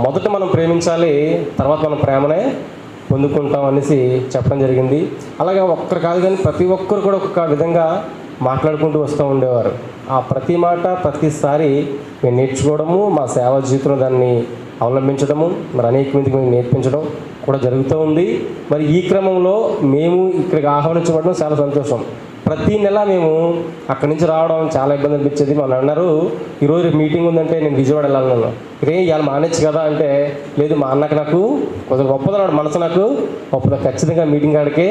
మొదట మనం ప్రేమించాలి, తర్వాత మనం ప్రేమనే పొందుకుంటాం అనేసి చెప్పడం జరిగింది. అలాగే ఒక్కరు కాదు కానీ ప్రతి ఒక్కరు కూడా ఒక్కొక్క విధంగా మాట్లాడుకుంటూ వస్తూ ఉండేవారు. ఆ ప్రతి మాట ప్రతిసారి మేము నేర్చుకోవడము, మా సేవా జీవితంలో దాన్ని అవలంబించడము, మరి అనేక మందికి మేము నేర్పించడం కూడా జరుగుతూ ఉంది. మరి ఈ క్రమంలో మేము ఇక్కడికి ఆహ్వానించబడడం చాలా సంతోషం. ప్రతి నెల మేము అక్కడి నుంచి రావడం చాలా ఇబ్బంది అనిపించేది. మన అన్నారు ఈరోజు మీటింగ్ ఉందంటే నేను విజయవాడ వెళ్ళాలన్నాను. ఇవాళ మానేచ్చు కదా అంటే లేదు, మా అన్నకు నాకు కొంచెం గొప్పదన్నాడు, మనసు నాకు గొప్పద, ఖచ్చితంగా మీటింగ్ కాడికి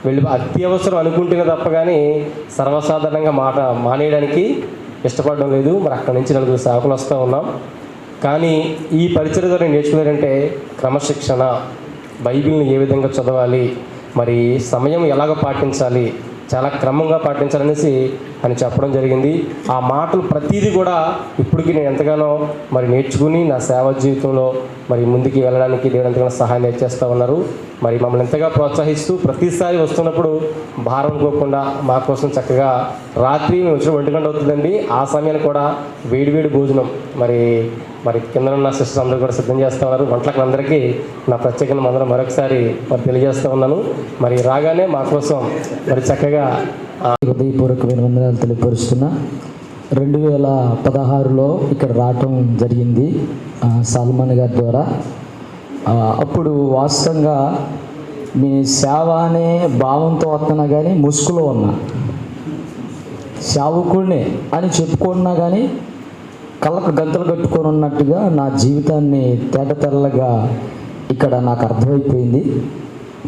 వెళ్ళి అత్యవసరం అనుకుంటేనే తప్ప కానీ సర్వసాధారణంగా మానేయడానికి ఇష్టపడడం లేదు. మరి అక్కడి నుంచి 4 సేవకులు వస్తూ ఉన్నాం. కానీ ఈ పరిచర్య ద్వారా నేర్చుకున్నారంటే క్రమశిక్షణ, బైబిల్ని ఏ విధంగా చదవాలి, మరి సమయం ఎలాగ పాటించాలి, చాలా క్రమంగా పాటించాలనేసి అని చెప్పడం జరిగింది. ఆ మాటలు ప్రతిదీ కూడా ఇప్పటికీ నేను ఎంతగానో మరి నేర్చుకుని నా సేవా జీవితంలో మరి ముందుకు వెళ్ళడానికి దేవుడు ఎంతగానో సహాయం చేస్తూ ఉన్నారు. మరి మమ్మల్ని ఎంతగా ప్రోత్సహిస్తూ ప్రతిసారి వస్తున్నప్పుడు భారం అనుకోకుండా మా కోసం చక్కగా రాత్రి మేము వచ్చిన 1 గంట అవుతుందండి, ఆ సమయాన్ని కూడా వేడివేడి భోజనం మరి కింద ఉన్న సిస్టర్స్ అందరూ కూడా సిద్ధం చేస్తూ ఉన్నారు. వంటలకు అందరికీ నా ప్రత్యేకంగా అందరం మరొకసారి మరి తెలియజేస్తూ ఉన్నాను. మరి రాగానే మా కోసం మరి చక్కగా హృదయపూర్వకమైన వందనాలు తెలియపరుస్తున్నా. 2016లో ఇక్కడ రావటం జరిగింది సాల్మన్ గారి ద్వారా. అప్పుడు వాస్తవంగా మీ సేవ అనే భావంతో వస్తున్నా కానీ ముసుగులో ఉన్నా, సేవకుడినే అని చెప్పుకున్నా కానీ కళ్ళకు గంతలు కట్టుకొని ఉన్నట్టుగా నా జీవితాన్ని తేటతెల్లగా ఇక్కడ నాకు అర్థమైపోయింది.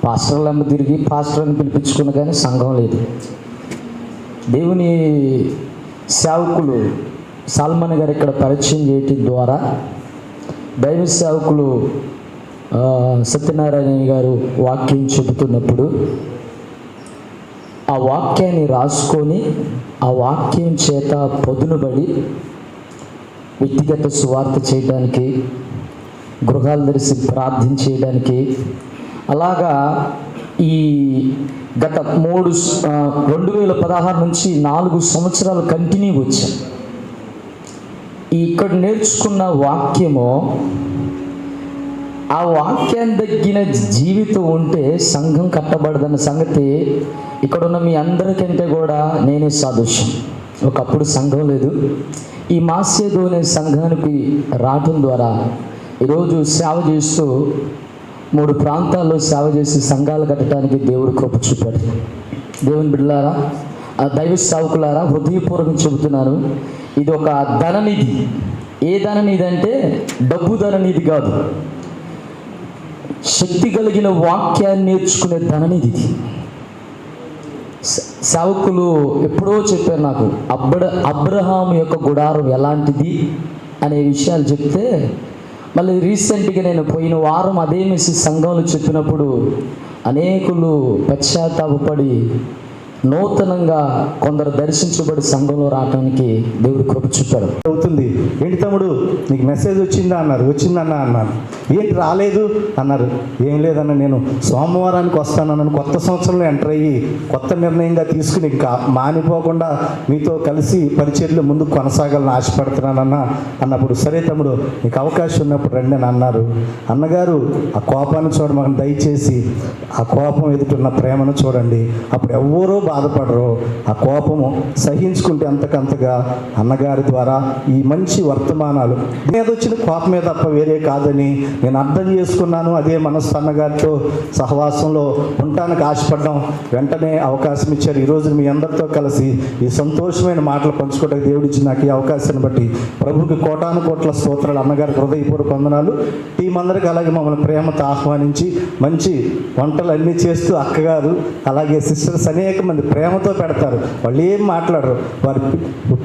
పాస్టర్లమ్మ తిరిగి పాస్టర్ అని పిలిపించుకున్న కానీ సంఘం లేదు. దేవుని సేవకులు సాల్మన్ గారు ఇక్కడ పరిచయం చేయటం ద్వారా దైవ సేవకులు సత్యనారాయణ గారు వాక్యం చెబుతున్నప్పుడు ఆ వాక్యాన్ని రాసుకొని ఆ వాక్యం చేత పొదునుబడి వ్యక్తిగత సువార్త చేయడానికి, గృహాలు తెరిచి ప్రార్థన చేయడానికి, అలాగా ఈ గత 2016 నుంచి 4 సంవత్సరాలు కంటిన్యూ వచ్చాం. ఇక్కడ నేర్చుకున్న వాక్యము, ఆ వాక్యాన్ని తగ్గిన జీవితం ఉంటే సంఘం కట్టబడదన్న సంగతి ఇక్కడున్న మీ అందరికంటే కూడా నేనే సాదృశ్యం. ఒకప్పుడు సంఘం లేదు. ఈ మాసేదోనే సంఘానికి రావటం ద్వారా ఈరోజు సేవ చేస్తూ 3 ప్రాంతాల్లో సేవ చేసి సంఘాలు కట్టడానికి దేవుడు కృప చూపాడు. దేవుని బిడ్డలారా, దైవ సేవకులారా, హృదయపూర్వకం చెబుతున్నాను, ఇది ఒక ధననిధి. ఏ ధననిధి అంటే డబ్బు ధననిధి కాదు, శక్తి కలిగిన వాక్యాన్ని నేర్చుకునే ధననిధి. సేవకులు ఎప్పుడో చెప్పారు నాకు, అబ్రహాం యొక్క గుడారం ఎలాంటిది అనే విషయాలు చెప్తే, మళ్ళీ రీసెంట్గా నేను పోయిన వారం అదే మెసేజ్ సంఘంలో చెప్పినప్పుడు అనేకులు పశ్చాత్తాపడి నూతనంగా కొందరు దర్శించబడి సంఘంలో రావడానికి దేవుడు కృప చూపారు. అవుతుంది. ఏంటి తమ్ముడు నీకు మెసేజ్ వచ్చిందా అన్నారు. వచ్చిందన్నా అన్నాను. ఏంటి రాలేదు అన్నారు. ఏం లేదన్న, నేను సోమవారానికి వస్తానన్నాను. కొత్త సంవత్సరంలో ఎంటర్ అయ్యి కొత్త నిర్ణయంగా తీసుకుని ఇంకా మానిపోకుండా మీతో కలిసి పరిచర్లు ముందుకు కొనసాగాలని ఆశపడుతున్నానన్నా అన్నప్పుడు, సరే తమ్ముడు నీకు అవకాశం ఉన్నప్పుడు రండి అని అన్నారు. అన్నగారు ఆ కోపాన్ని చూడమని దయచేసి ఆ కోపం ఎదుటిన్న ప్రేమను చూడండి. అప్పుడు ఎవరో బాధపడరు. ఆ కోపము సహించుకుంటే అంతకంతగా అన్నగారి ద్వారా ఈ మంచి వర్తమానాలు మీద వచ్చిన కోపమే తప్ప వేరే కాదని నేను అర్థం చేసుకున్నాను. అదే మనసు అన్నగారితో సహవాసంలో ఉండటానికి ఆశపడ్డాం. వెంటనే అవకాశం ఇచ్చారు. ఈరోజు మీ అందరితో కలిసి ఈ సంతోషమైన మాటలు పంచుకోవడానికి దేవుడిచ్చి నాకు ఈ అవకాశాన్ని బట్టి ప్రభుకి కోటాను కోట్ల స్తోత్రాలు. అన్నగారికి హృదయపూర్వక వందనాలు. టీం అందరికీ అలాగే మమ్మల్ని ప్రేమతో ఆహ్వానించి మంచి వంటలు అన్నీ చేస్తూ అక్కగారు అలాగే సిస్టర్స్ అనేక మంది ప్రేమతో పెడతారు. వాళ్ళు ఏం మాట్లాడరు. వారు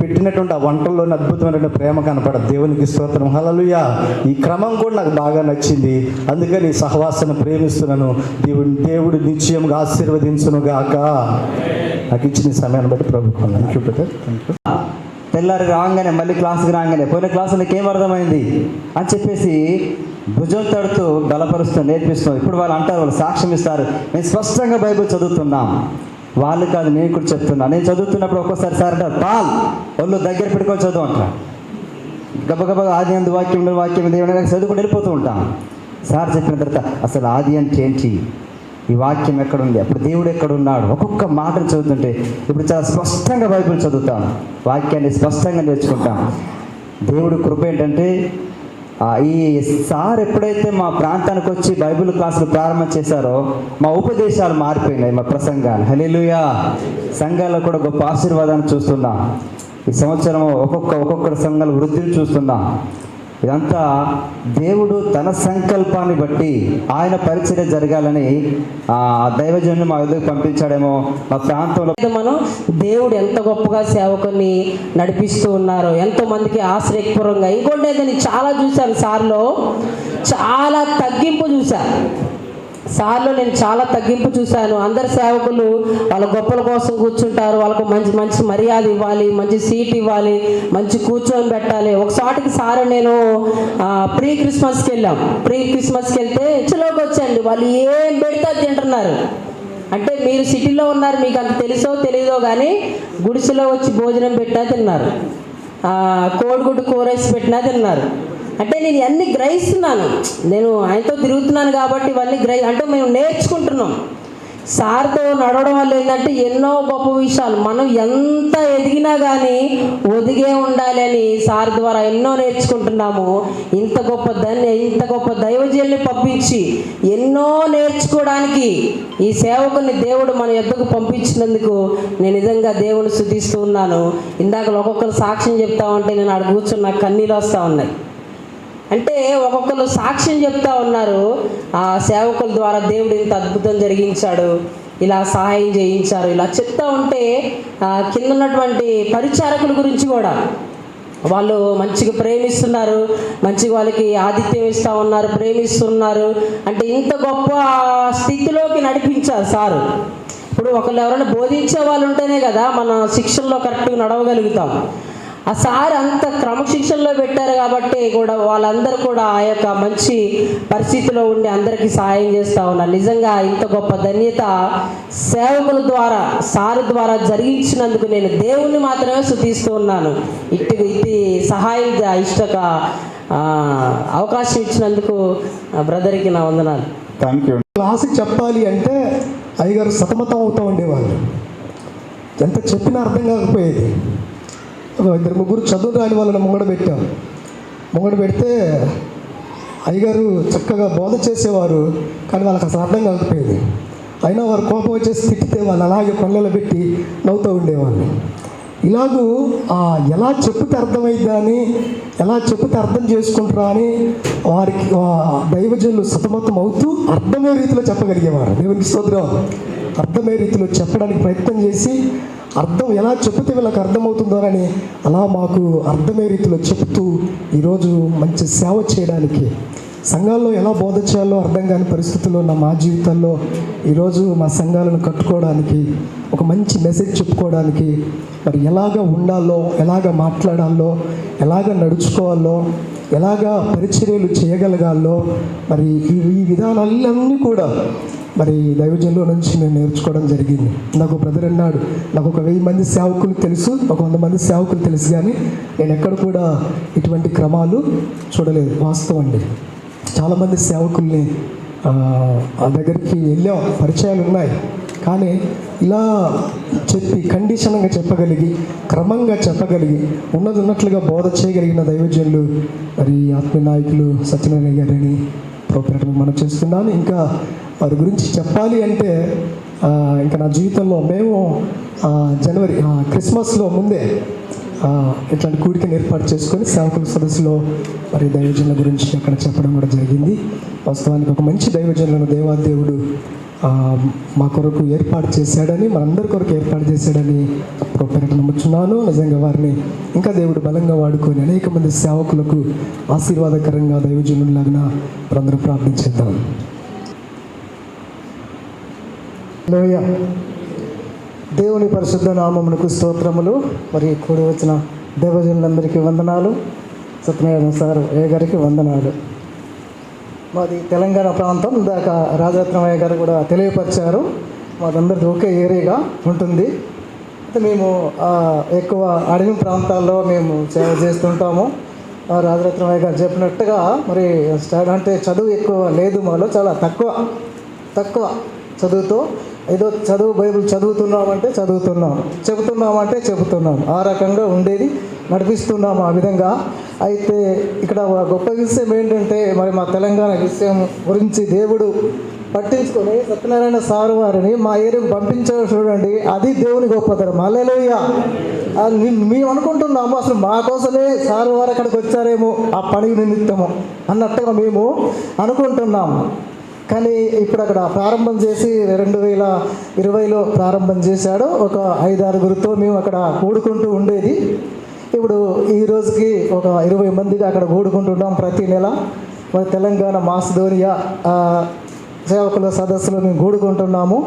పెట్టినటువంటి ఆ వంటల్లోని అద్భుతమైనటువంటి ప్రేమ కనపడదు. దేవునికి స్తోత్రం, హల్లెలూయా. ఈ క్రమం కూడా నాకు బాగా నచ్చింది. అందుకని ఈ సహవాసాన్ని ప్రేమిస్తున్నాను. దేవుడు నిశ్చయంగా ఆశీర్వదించును గాక. నాకు ఇచ్చిన సమయాన్ని బట్టి ప్రభుత్వం తెల్లారి రాగానే మళ్ళీ క్లాస్కి రాగానే పోయిన క్లాసులో ఏం అర్థమైంది అని చెప్పేసి భుజం తడుతూ బలపరుస్తూ నేర్పిస్తాం. ఇప్పుడు వాళ్ళు అంటారు, వాళ్ళు సాక్ష్యం ఇస్తారు, నేను స్పష్టంగా బైబిల్ చదువుతున్నాం. వాళ్ళు కాదు, నేను కూడా చెప్తున్నా. నేను చదువుతున్నప్పుడు ఒక్కోసారి సార్ అంటారు, వాళ్ళు దగ్గర పెట్టుకొని చదువు అంటారు. గబగబగా ఆది అందు వాక్యం దేవుని చదువుకుని వెళ్ళిపోతూ ఉంటాం. సార్ చెప్పిన తర్వాత అసలు ఆది అంటే ఏంటి, ఈ వాక్యం ఎక్కడుంది, అప్పుడు దేవుడు ఎక్కడున్నాడు, ఒక్కొక్క మాటను చదువుతుంటే ఇప్పుడు చాలా స్పష్టంగా బైబిల్ చదువుతాం, వాక్యాన్ని స్పష్టంగా నేర్చుకుంటాం. దేవుడు కృప ఏంటంటే ఈ సార్ ఎప్పుడైతే మా ప్రాంతానికి వచ్చి బైబిల్ క్లాసులు ప్రారంభం చేశారో మా ఉపదేశాలు మారిపోయినాయి, మా ప్రసంగాలు. హల్లెలూయా. సంఘాల్లో కూడా గొప్ప ఆశీర్వాదాన్ని చూస్తున్నాం. ఈ సంవత్సరం ఒక్కొక్క సంఘాల వృద్ధిని చూస్తున్నాం. ఇదంతా దేవుడు తన సంకల్పాన్ని బట్టి ఆయన పరిచర్య జరగాలని ఆ దైవజనుని మా ఎదుగు పంపించాడేమో. మా ప్రాంతంలో మనం దేవుడు ఎంత గొప్పగా సేవకుని నడిపిస్తూ ఉన్నారో, ఎంతో మందికి ఆశ్రయపూర్వంగా. ఇంకోటి అయితే నేను చాలా చూశాను సార్లో, చాలా తగ్గింపు చూశాను. సార్లో నేను చాలా తగ్గింపు చూశాను. అందరు సేవకులు వాళ్ళ గొప్పల కోసం కూర్చుంటారు, వాళ్ళకు మంచి మంచి మర్యాద ఇవ్వాలి, మంచి సీట్ ఇవ్వాలి, మంచి కూర్చొని పెట్టాలి. ఒకసారికి సార్ నేను ప్రీ క్రిస్మస్కి వెళ్తే చర్చిలోకి వచ్చండి, వాళ్ళు ఏం పెడితే తింటున్నారు. అంటే మీరు సిటీలో ఉన్నారు, మీకు అంత తెలుసో తెలీదో కానీ గుడిసెలో వచ్చి భోజనం పెట్టినా తిన్నారు, కోడిగుడ్డు కూరేసి పెట్టినా తిన్నారు. అంటే నేను ఇవన్నీ గ్రహిస్తున్నాను, నేను ఆయనతో తిరుగుతున్నాను కాబట్టి ఇవన్నీ అంటే మేము నేర్చుకుంటున్నాం. సార్తో నడవడం వల్ల ఏంటంటే ఎన్నో గొప్ప విషయాలు మనం ఎంత ఎదిగినా కానీ ఒదిగే ఉండాలి అని సార్ ద్వారా ఎన్నో నేర్చుకుంటున్నాము. ఇంత గొప్ప దైవజనుల్ని పంపించి ఎన్నో నేర్చుకోవడానికి ఈ సేవకుని దేవుడు మన యొద్దకు పంపించినందుకు నేను నిజంగా దేవుని స్తుతిస్తూ ఉన్నాను. ఇందాక ఒక్కొక్కరు సాక్ష్యం చెప్తా ఉంటే నేను ఆడ కూర్చొని నాకు కన్నీళ్ళు వస్తూ ఉన్నాయి. అంటే ఒక్కొక్కరు సాక్ష్యం చెప్తా ఉన్నారు, ఆ సేవకుల ద్వారా దేవుడు ఇంత అద్భుతం జరిగించాడు, ఇలా సహాయం చేయించారు, ఇలా చెప్తా ఉంటే కింద ఉన్నటువంటి పరిచారకుల గురించి కూడా వాళ్ళు మంచిగా ప్రేమిస్తున్నారు, మంచిగా వాళ్ళకి ఆతిథ్యం ఇస్తూ ఉన్నారు, ప్రేమిస్తున్నారు. అంటే ఇంత గొప్ప స్థితిలోకి నడిపించారు సారు. ఇప్పుడు ఒకళ్ళు ఎవరైనా బోధించే వాళ్ళు ఉంటేనే కదా మన శిక్షణలో కరెక్ట్గా నడవగలుగుతాం. ఆ సార్ అంత క్రమశిక్షణలో పెట్టారు కాబట్టి కూడా వాళ్ళందరూ కూడా ఆ యొక్క మంచి పరిస్థితిలో ఉండి అందరికీ సహాయం చేస్తూ ఉన్నారు. నిజంగా ఇంత గొప్ప ధన్యత సేవకుల ద్వారా సారు ద్వారా జరిగించినందుకు నేను దేవుణ్ణి మాత్రమే స్తుతిస్తూ ఉన్నాను. ఇట్టి సహాయం అవకాశం ఇచ్చినందుకు బ్రదర్కి నా వందనాలు. Thank you. క్లాసుకి చెప్పాలి అంటే అయ్యగారు సతమతం అవుతూ ఉండేవాళ్ళు, ఎంత చెప్పినా అర్థం కాకపోయేది. ఇద్దరు ముగ్గురు చదువు రాని వాళ్ళని ముంగడ పెడితే అయ్యగారు చక్కగా బోధ చేసేవారు, కానీ వాళ్ళకి అసలు అర్థం కాకపోయేది. అయినా వారు కోపం వచ్చేసి తిట్టితే వాళ్ళు అలాగే పనులలో పెట్టి నవ్వుతూ ఉండేవాళ్ళు. ఇలాగూ ఎలా చెప్తే అర్థమైద్దా అని, ఎలా చెప్తే అర్థం చేసుకుంటారా అని వారికి దైవజనులు సతమతం అవుతూ అర్థమయ్యే రీతిలో చెప్పగలిగేవారు. దేవునికి స్తోత్రం. అర్థమయ్యే రీతిలో చెప్పడానికి ప్రయత్నం చేసి అర్థం ఎలా చెప్తే వీళ్ళకి అర్థమవుతుందో అని అలా మాకు అర్థమయ్యే రీతిలో చెప్తూ ఈరోజు మంచి సేవ చేయడానికి, సంఘాల్లో ఎలా బోధ చేయాలో అర్థం కాని పరిస్థితుల్లో ఉన్న మా జీవితాల్లో ఈరోజు మా సంఘాలను కట్టుకోవడానికి, ఒక మంచి మెసేజ్ చెప్పుకోవడానికి, మరి ఎలాగ ఉండాలో, ఎలాగ మాట్లాడాలో, ఎలాగ నడుచుకోవాలో, ఎలాగ పరిచర్యలు చేయగలగాలో, మరి ఈ విధానాలన్నీ కూడా మరి దైవజనుల నుంచి నేను నేర్చుకోవడం జరిగింది. నాకు బ్రదర్ అన్నాడు, నాకు ఒక 1000 మంది సేవకులు తెలుసు, ఒక 100 మంది సేవకులు తెలుసు, కానీ నేను ఎక్కడ కూడా ఇటువంటి క్రమాలు చూడలేదు. వాస్తవం అండి. చాలామంది సేవకుల్ని ఆ దగ్గరికి వెళ్ళాం, పరిచయాలు ఉన్నాయి, కానీ ఇలా చెప్పి కండిషన్గా చెప్పగలిగి, క్రమంగా చెప్పగలిగి, ఉన్నట్లుగా బోధ చేయగలిగిన దైవజనులు మరి ఆత్మీయ నాయకులు సత్యనారాయణ గారిని ప్రోగ్రామ్ మనం చేస్తున్నాను. ఇంకా వారి గురించి చెప్పాలి అంటే ఇంకా నా జీవితంలో మేము జనవరి క్రిస్మస్లో ముందే ఇట్లాంటి కూడికను ఏర్పాటు చేసుకొని సేవకుల సదస్సులో మరి దైవజనుల గురించి అక్కడ చెప్పడం కూడా జరిగింది. వాస్తవానికి ఒక మంచి దైవజనులను దేవాదేవుడు మా కొరకు ఏర్పాటు చేశాడని, మనందరి కొరకు ఏర్పాటు చేశాడని పేరట నమ్ముచున్నాను. నిజంగా వారిని ఇంకా దేవుడు బలంగా వాడుకొని అనేక మంది సేవకులకు ఆశీర్వాదకరంగా దైవజనులాగా మనందరూ ప్రార్థించేద్దాం. హల్లెలూయా. దేవుని పరిశుద్ధ నామమునకు స్తోత్రములు. మరి కూడి వచ్చిన దైవజనులందరికీ వందనాలు. సత్యనారాయణ సార్ ఏ గారికి వందనాలు. మాది తెలంగాణ ప్రాంతం. ఇందాక రాజరత్నమయ్య గారు కూడా తెలియపరిచారు. మాదందరిది ఒకే ఏరియాగా ఉంటుంది. అయితే మేము ఎక్కువ అడవి ప్రాంతాల్లో మేము సేవ చేస్తుంటాము. రాజరత్నమయ్య గారు చెప్పినట్టుగా మరి అంటే చదువు ఎక్కువ లేదు మాలో, చాలా తక్కువ చదువుతో ఏదో బైబిల్ చదువుతున్నామంటే చదువుతున్నాం, చెబుతున్నాం, ఆ రకంగా ఉండేది, నడిపిస్తున్నాము ఆ విధంగా. అయితే ఇక్కడ గొప్ప విషయం ఏంటంటే మరి మా తెలంగాణ విషయం గురించి దేవుడు పట్టించుకొని సత్యనారాయణ సారు వారిని మా ఏరియాకు పంపించారు చూడండి, అది దేవుని గొప్పతనం. హల్లెలూయా. మేము అనుకుంటున్నాము అసలు మా కోసమే సారు వారు అక్కడికి వచ్చారేమో ఆ పని నిమిత్తము అన్నట్టుగా మేము అనుకుంటున్నాము. కానీ ఇప్పుడు అక్కడ ప్రారంభం చేసి 2020లో ప్రారంభం చేశాడు. ఒక 5-6గురితో మేము అక్కడ కూడుకుంటూ ఉండేది. ఇప్పుడు ఈ రోజుకి ఒక 20 మందిగా అక్కడ కూడుకుంటున్నాం ప్రతి నెల. మరి తెలంగాణ మాసిదోనియా సేవకుల సదస్సులో మేము కూడుకుంటున్నాము.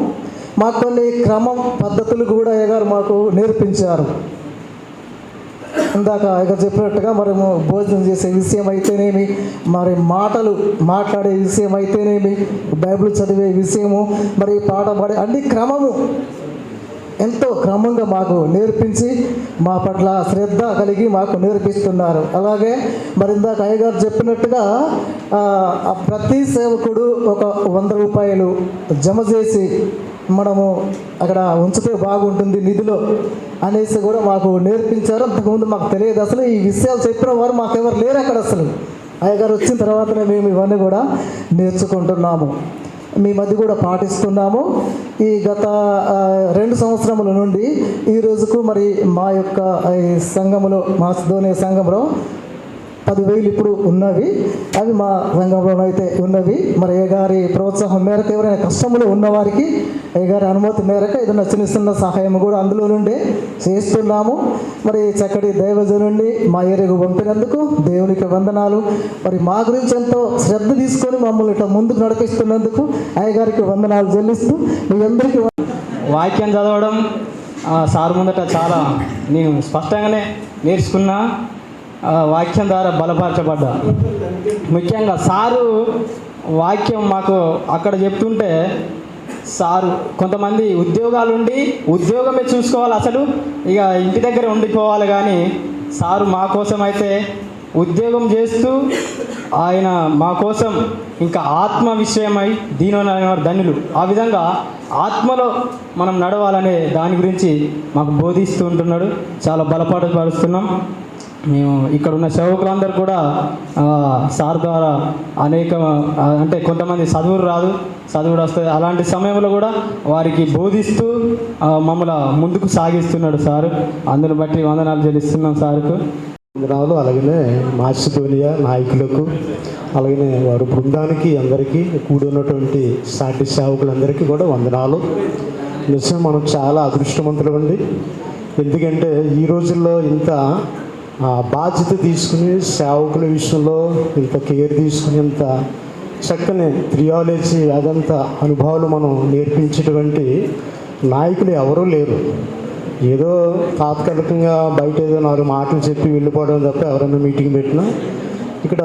మాకు కొన్ని క్రమం పద్ధతులు కూడా అయ్యగారు మాకు నేర్పించారు. ఇందాక అయ్యగారు చెప్పినట్టుగా మనము భోజనం చేసే విషయం అయితేనేమి, మరి మాట్లాడే విషయం అయితేనేమి, బైబిల్ చదివే విషయము, మరి పాట పాడే అన్ని క్రమము ఎంతో క్రమంగా మాకు నేర్పించి మా పట్ల శ్రద్ధ కలిగి మాకు నేర్పిస్తున్నారు. అలాగే మరి ఇందాక అయ్యగారు చెప్పినట్టుగా ప్రతి సేవకుడు ఒక 100 రూపాయలు జమ చేసి మనము అక్కడ ఉంచితే బాగుంటుంది నిధిలో అనేసి కూడా మాకు నేర్పించారు. అంతకుముందు మాకు తెలియదు అసలు ఈ విషయాలు చెప్పిన వారు మాకెవరు లేరు అక్కడ. అసలు అయ్యగారు వచ్చిన తర్వాతనే మేము ఇవన్నీ కూడా నేర్చుకుంటున్నాము, మీ మధ్య కూడా పాటిస్తున్నాము. ఈ గత 2 సంవత్సరముల నుండి ఈ రోజుకు మరి మా యొక్క ఈ సంఘములో, మాసిదోనియా సంఘంలో 10,000 ఇప్పుడు ఉన్నవి. అవి మా సంఘంలోనైతే ఉన్నవి. మరి అయ్యగారి ప్రోత్సాహం మేరకు ఎవరైనా కష్టంలో ఉన్నవారికి అయ్యగారి అనుమతి మేరకు ఏదైనా చిన్న సహాయం కూడా అందులో నుండే చేస్తున్నాము. మరి చక్కటి దైవజనుడిని మా ఏరియాకు పంపినందుకు దేవునికి వందనాలు. మరి మా గురించి ఎంతో శ్రద్ధ తీసుకొని మమ్మల్ని ఇట్లా ముందుకు నడిపిస్తున్నందుకు అయ్యగారికి వందనాలు చెల్లిస్తూ మీ అందరికీ వాక్యం చదవడం సార్ ముందట చాలా నేను స్పష్టంగానే నేర్చుకున్నా. వాక్యం ద్వారా బలపరచబడ్డా. ముఖ్యంగా సారు వాక్యం మాకు అక్కడ చెప్తుంటే, సారు కొంతమంది ఉద్యోగాలుండి ఉద్యోగమే చూసుకోవాలి, అసలు ఇక ఇంటి దగ్గర ఉండిపోవాలి. కానీ సారు మా కోసం అయితే ఉద్యోగం చేస్తూ ఆయన మా కోసం ఇంకా ఆత్మ విషయమై ధన్యులు. ఆ విధంగా ఆత్మలో మనం నడవాలనే దాని గురించి మాకు బోధిస్తూ ఉంటున్నాడు. చాలా బలపరుస్తున్నాం. మేము ఇక్కడ ఉన్న సేవకులందరూ కూడా సార్ ద్వారా అనేక అంటే కొంతమంది చదువుడు వస్తుంది, అలాంటి సమయంలో కూడా వారికి బోధిస్తూ మమ్మల్ని ముందుకు సాగిస్తున్నాడు సారు. అందుని బట్టి వందనాలు చెల్లిస్తున్నాం సార్కు. వందనాలు. అలాగనే మాసిదోనియా నాయకులకు, అలాగనే వారి బృందానికి, అందరికీ కూడి ఉన్నటువంటి సాటి సేవకులందరికీ కూడా వందనాలు. నిజం మనం చాలా అదృష్టవంతులండి. ఎందుకంటే ఈ రోజుల్లో ఇంత బాధ్యత తీసుకుని సేవకుల విషయంలో ఇంత కేర్ తీసుకుని ఇంత చక్కని థియాలజీ అదంతా అనుభవాలు మనం నేర్పించేటువంటి నాయకులు ఎవరూ లేరు. ఏదో తాత్కాలికంగా బయట ఏదో 4 మాటలు చెప్పి వెళ్ళిపోవడం తప్ప ఎవరైనా మీటింగ్ పెట్టినా ఇక్కడ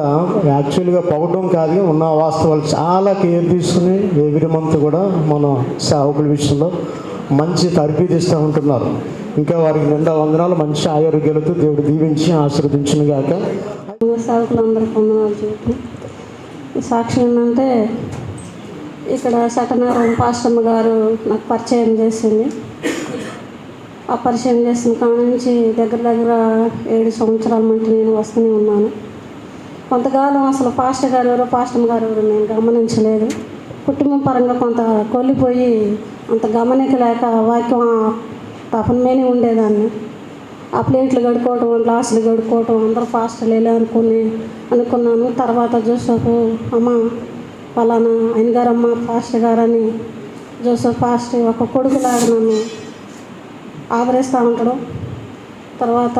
యాక్చువల్గా పొగడం కాదు, ఉన్న వాస్తవాలు చాలా కేర్ తీసుకుని ఎవ్రీ మంత్ కూడా మన సేవకుల విషయంలో మంచి తర్ఫీదిస్తూ ఉంటున్నారు. ఇంకా వారికి నిండా వందనాలు, మంచి ఆరోగ్యాలతో దేవుడు దీవించి ఆశీర్వదించును గాక. సేవకులందరికీ వందనాలు చెప్పి సాక్ష్యం ఏంటంటే, ఇక్కడ సత్యనారాయణ పాస్టమ్మ గారు నాకు పరిచయం చేసింది. ఆ పరిచయం చేసిన కాడ నుంచి దగ్గర 7 సంవత్సరాల మట్టి నేను వస్తూనే ఉన్నాను. కొంతకాలం అసలు పాస్టర్ గారు ఎవరో పాస్టమ్మ గారు ఎవరో నేను గమనించలేదు. కుటుంబం పరంగా కొంత కొల్లిపోయి అంత గమనికలేక వాక్యం తపనమేనే ఉండేదాన్ని. ఆ ప్లేట్లు కడుక్కోవటం, గ్లాసులు కడుక్కోవటం, అందరూ పాస్టర్లు వెళ్ళి అనుకున్నాను. తర్వాత చూసాకు అమ్మ పలానా ఆయన గారమ్మ పాస్టర్ గారని జోసెఫ్ పాస్టర్ ఒక కొడుకులాగా నన్ను ఆదరిస్తూ ఉంటాడు. తర్వాత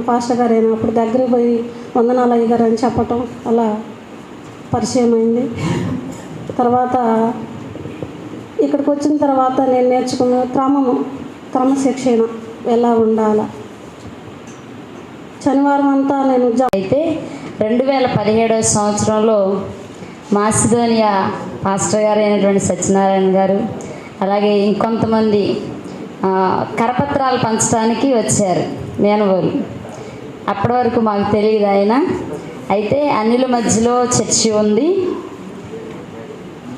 పాస్టర్ గారు అయినప్పుడు దగ్గరికి పోయి వందనాలు అయ్యగారు అని చెప్పటం అలా పరిచయం అయింది. తర్వాత ఇక్కడికి వచ్చిన తర్వాత నేను నేర్చుకున్న క్రమశిక్షణ ఎలా ఉండాలి. శనివారం అంతా నేను అయితే 2017 సంవత్సరంలో మాసిదోనియా పాస్టర్ గారు అయినటువంటి సత్యనారాయణ గారు అలాగే ఇంకొంతమంది కరపత్రాలు పంచడానికి వచ్చారు మేనవోలు. అప్పటి వరకు మాకు తెలియదు ఆయన. అయితే అన్నిల మధ్యలో చర్చి ఉంది,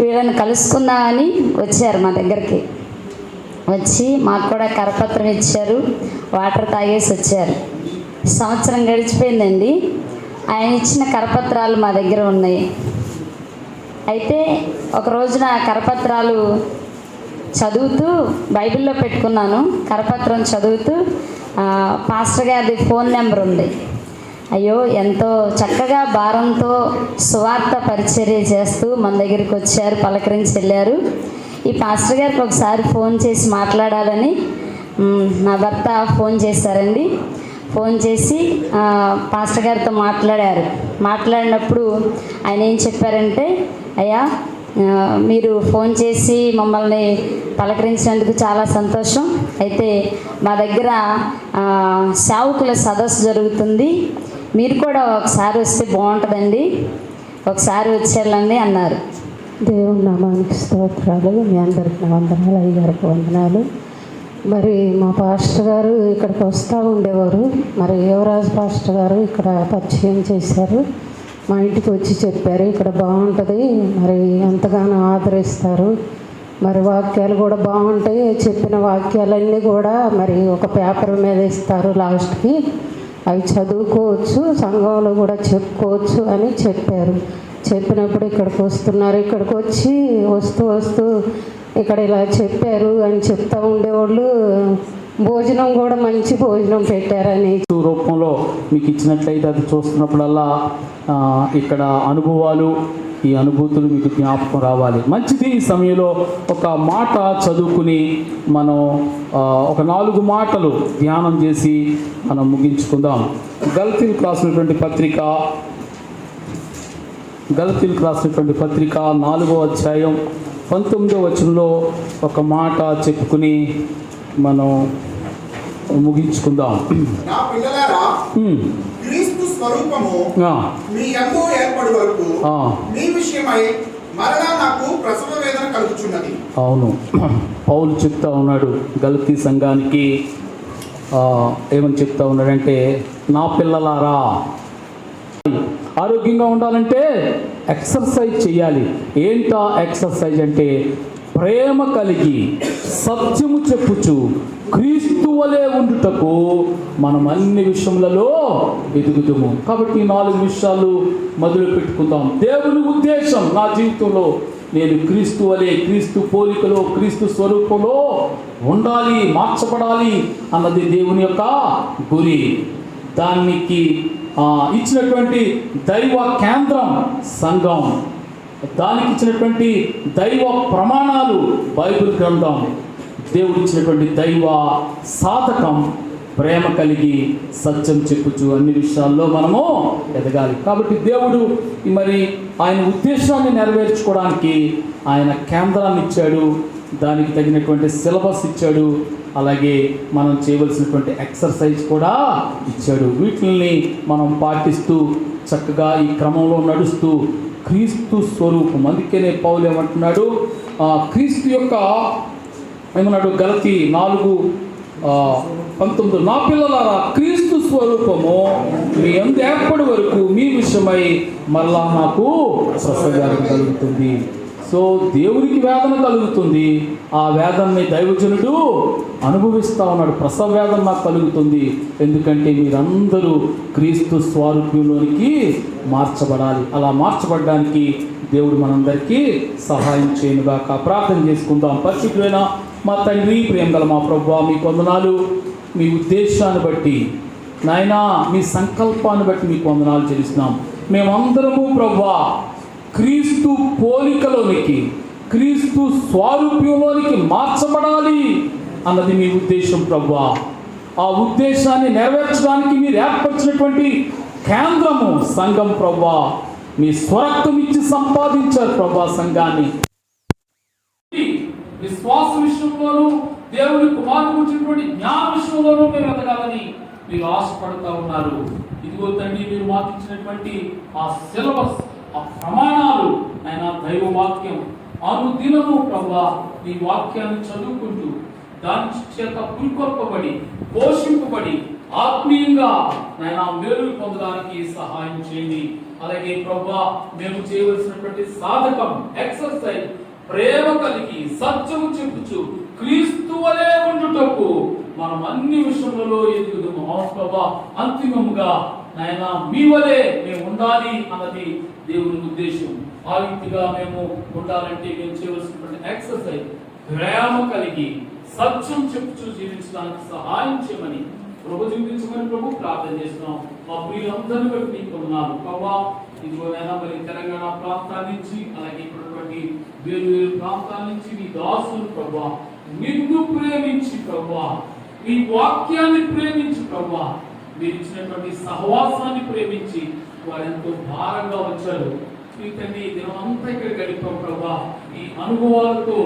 వీళ్ళని కలుసుకుందామని వచ్చారు మా దగ్గరికి. వచ్చి మాకు కూడా కరపత్రం ఇచ్చారు, వాటర్ తాగేసి వచ్చారు. సంవత్సరం గడిచిపోయిందండి. ఆయన ఇచ్చిన కరపత్రాలు మా దగ్గర ఉన్నాయి. అయితే ఒక రోజున కరపత్రాలు చదువుతూ బైబిల్లో పెట్టుకున్నాను. కరపత్రం చదువుతూ పాస్టర్ గారి ఫోన్ నెంబర్ ఉంది. అయ్యో ఎంతో చక్కగా భారంతో సువార్త పరిచర్య చేస్తూ మన దగ్గరికి వచ్చారు, పలకరించి వెళ్ళారు. ఈ పాస్టర్ గారికి ఒకసారి ఫోన్ చేసి మాట్లాడాలని నా భర్త ఫోన్ చేశారండి. ఫోన్ చేసి పాస్టర్ గారితో మాట్లాడినప్పుడు ఆయన ఏం చెప్పారంటే, అయ్యా మీరు ఫోన్ చేసి మమ్మల్ని పలకరించినందుకు చాలా సంతోషం. అయితే మా దగ్గర సేవకుల సదస్సు జరుగుతుంది, మీరు కూడా ఒకసారి వస్తే బాగుంటుందండి, ఒకసారి వచ్చేళ్ళండి అన్నారు. దేవుని నామానికి స్తోత్రాలు. మీ అందరికి నా వందనాలు, అయ్యగారికి వందనాలు. మరి మా పాస్టర్ గారు ఇక్కడికి వస్తూ ఉండేవారు. మరి యువరాజు పాస్టర్ గారు ఇక్కడ పరిచయం చేశారు, మా ఇంటికి వచ్చి చెప్పారు ఇక్కడ బాగుంటుంది, మరి ఎంతగానో ఆదరిస్తారు, మరి వాక్యాలు కూడా బాగుంటాయి, చెప్పిన వాక్యాలన్నీ కూడా మరి ఒక పేపర్ మీద ఇస్తారు, లాస్ట్కి అవి చదువుకోవచ్చు, సంఘంలో కూడా చెప్పుకోవచ్చు అని చెప్పారు. చెప్పినప్పుడు ఇక్కడికి వస్తున్నారు. ఇక్కడికి వచ్చి వస్తూ ఇక్కడ ఇలా చెప్పారు అని చెప్తూ ఉండేవాళ్ళు. భోజనం కూడా మంచి భోజనం పెట్టారని రూపంలో మీకు ఇచ్చినట్లయితే అది చూస్తున్నప్పుడల్లా ఇక్కడ అనుభవాలు, ఈ అనుభూతులు మీకు జ్ఞాపకం రావాలి. మంచిది. ఈ సమయంలో ఒక మాట చదువుకుని మనం ఒక 4 మాటలు ధ్యానం చేసి మనం ముగించుకుందాం. గలతీయులకు రాసినటువంటి పత్రిక 4వ అధ్యాయం 19వ వచనంలో ఒక మాట చెప్పుకుని మనం ముగించుకుందాం. నా పిల్లలారా, క్రీస్తు స్వరూపము మీ యందు ఏర్పడు వరకు మీ విషయమై మరలా నాకు ప్రసవ వేదన కలుగుచున్నది. అవును, పౌలు చెప్తా ఉన్నాడు గలతీ సంఘానికి. ఏమని చెప్తా ఉన్నాడంటే, నా పిల్లలారా, ఆరోగ్యంగా ఉండాలంటే ఎక్సర్సైజ్ చేయాలి. ఏంటా ఎక్సర్సైజ్ అంటే, ప్రేమ కలిగి సత్యము చెప్పుచు క్రీస్తు వలె ఉండుటకు మనం అన్ని విషయములలో ఎదుగుతాము. కాబట్టి 4 విషయాలు మొదలు పెట్టుకుందాం. దేవుని ఉద్దేశం, నా జీవితంలో నేను క్రీస్తు వలె, క్రీస్తు పోలికలో, క్రీస్తు స్వరూపంలో ఉండాలి, మార్చబడాలి అన్నది దేవుని యొక్క గురి. దానికి ఇచ్చినటువంటి దైవ కేంద్రం సంఘం, దానికి ఇచ్చినటువంటి దైవ ప్రమాణాలు బైబిల్ గ్రంథం, దేవుడు ఇచ్చినటువంటి దైవ సాధకం ప్రేమ కలిగి సత్యం చెప్పుచు అన్ని విషయాల్లో మనము ఎదగాలి. కాబట్టి దేవుడు మరి ఆయన ఉద్దేశాన్ని నెరవేర్చుకోవడానికి ఆయన కేంద్రాన్ని ఇచ్చాడు, దానికి తగినటువంటి సిలబస్ ఇచ్చాడు, అలాగే మనం చేయవలసినటువంటి ఎక్సర్సైజ్ కూడా ఇచ్చాడు. వీటిని మనం పాటిస్తూ చక్కగా ఈ క్రమంలో నడుస్తూ క్రీస్తు స్వరూపం, అందుకనే పౌలు ఏమంటున్నాడు, క్రీస్తు యొక్క ఏమన్నాడు, గలతీ 4:19, నా పిల్లలారా, క్రీస్తు స్వరూపము మీ యందు ఏర్పడి వరకు మీ విషయమై మరలా నాకు ప్రసవేదన కలుగుతుంది. సో దేవునికి వేదన కలుగుతుంది, ఆ వేదనని దైవజనుడు అనుభవిస్తూ ఉన్నాడు. ప్రసవ వేదన నాకు కలుగుతుంది, ఎందుకంటే మీరందరూ క్రీస్తు స్వరూపంలోనికి మార్చబడాలి. అలా మార్చబడడానికి దేవుడు మనందరికీ సహాయం చేయనుగాక. ప్రార్థన చేసుకుందాం. పరిశుద్ధులైన మా తండ్రి, ప్రేమ గల మా ప్రభువా, మీకు వందనాలు. మీ ఉద్దేశాన్ని బట్టి నాయనా, మీ సంకల్పాన్ని బట్టి మీకు వందనాలు చెల్లిస్తున్నాం. మేమందరము ప్రభువా క్రీస్తు పోలికలోనికి, క్రీస్తు స్వారూప్యంలోనికి మార్చబడాలి అన్నది మీ ఉద్దేశం ప్రభువా. ఆ ఉద్దేశాన్ని నెరవేర్చడానికి మీరు ఏర్పరిచినటువంటి కేంద్రము సంఘం ప్రభువా. మీ స్వరక్తం ఇచ్చి సంపాదించారు ప్రభువా సంఘాన్ని. విశ్వాస విషయంలోనూ దేవుని కుమారుడు వచ్చినటువంటి జ్ఞాన విషయంలోనూ మేము ఎదగాలని మీరు ఆశపడుతూ ఉన్నారు. ఇదిగో తండ్రి, మీరు మాకు ఇచ్చినటువంటి ఆ సిలబస్, ఆ ప్రమాణాలు, ఆయన దైవ వాక్యం అనుదినము ప్రభువా ఈ వాక్యాన్ని చదువుకుంటూ దాని చేత పురికొల్పబడి పోషింపబడి ఆత్మీయంగా నాయన మేలు పొందడానికి సహాయం చేయండి. అలాగే ప్రభువా మేము చేయవలసినటువంటి సాధకం ఎక్సర్సైజ్ ప్రేమ కలిగి సత్యము చెప్పుచు క్రీస్తు వలె ఉండుటకు మనం అన్ని విషయంలో ఎదుగుదాము. అవును ప్రభువా, అంతిమముగా నాయన మీ వలె మేము ఉండాలి అన్నది దేవుని ఉద్దేశం. ఆ రీతిగా మేము ఉండాలంటే మేము చేయవలసినటువంటి ఎక్సర్సైజ్ ప్రేమ కలిగి సత్యం చెప్పుచూ జీవించడానికి సహాయం చేయమని ప్రభు జీవించమని ప్రభు ప్రార్థన చేస్తున్నాం. మా ప్రియులందరినీ బట్టి నీకు వందనాలు ప్రభా. ఇదిగోనైనా మరి తెలంగాణ ప్రాంతాల నుంచి అలాగే ఇప్పుడున్నటువంటి వేరు వేరు ప్రాంతాల నుంచి మీ దాసులు ప్రభా నిన్ను ప్రేమించి ప్రభా, మీ వాక్యాన్ని ప్రేమించి ప్రభా, మీరు ఇచ్చినటువంటి సహవాసాన్ని ప్రేమించి వారు ఎంతో భారంగా వచ్చారు. మీ తండ్రి దినం అంతా ఇక్కడ గడిపాం ప్రభా. ఈ అనుభవాలతో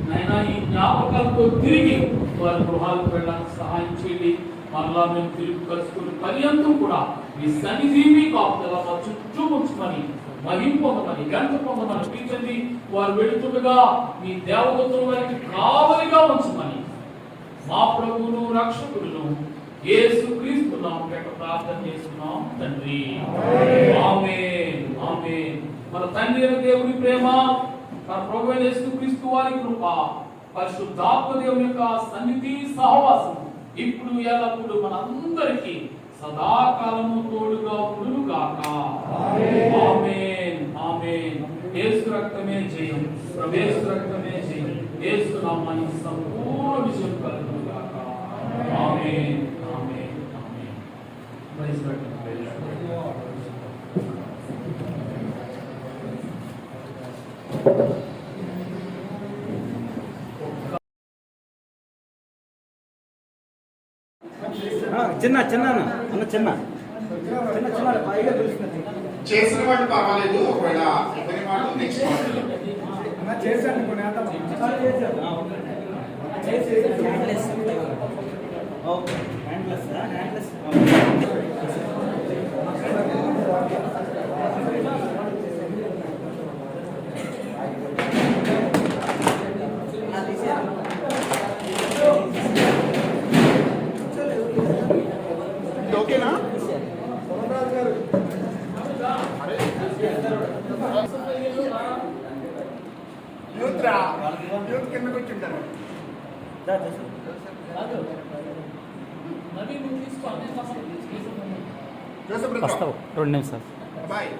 నైనా ఈ జ్ఞాపకాలతో తిరిగి వారి గృహాలకు వెళ్ళడానికి సహాయం చేయండి. మరలా మేము తిరిగి కలుసుకుని పర్యంతం కూడా మీ సన్నిధి మీ కాపుదల మా చుట్టూ ఉంచమని, మహిం పొందమని, గంట పొందమని పీచండి. వారు వెళుతుండగా మీ దేవదూతల వారికి కావలిగా ఉంచమని మా ప్రభువును రక్షకుడును యేసుక్రీస్తు నామమున ప్రార్థన చేస్తున్నాం తండ్రి. ఆమేన్, ఆమేన్. మన తండ్రి అయిన దేవుని ప్రేమ, మన ప్రభువైన యేసుక్రీస్తు వారి కృప, పరిశుద్ధాత్మ దేవుని యొక్క సన్నిధి సహవాసం ఇప్పుడు ఎల్లప్పుడు మనందరికీ సదాకాలము తోడుగా ఉండుగాక. ఆమేన్, ఆమేన్. యేసు రక్తమే జయం, యేసు రక్తమే జయం. యేసు నామానికి సంపూర్ణ విజయం కలుగుగాక. ఆమేన్, ఆమేన్, ఆమేన్. Praise Lord. చిన్న చిన్న అన్న చిన్న చిన్న చిన్న పైగా చేసిన వాళ్ళు పర్వాలేదు, ఒకవేళ ఇవ్వని వాళ్ళు నెక్స్ట్ చేశాను ఓకేనా? యూత్ కింద కూర్చుంటారు. వస్తావు 2 నిమిషాలు. బాయ్.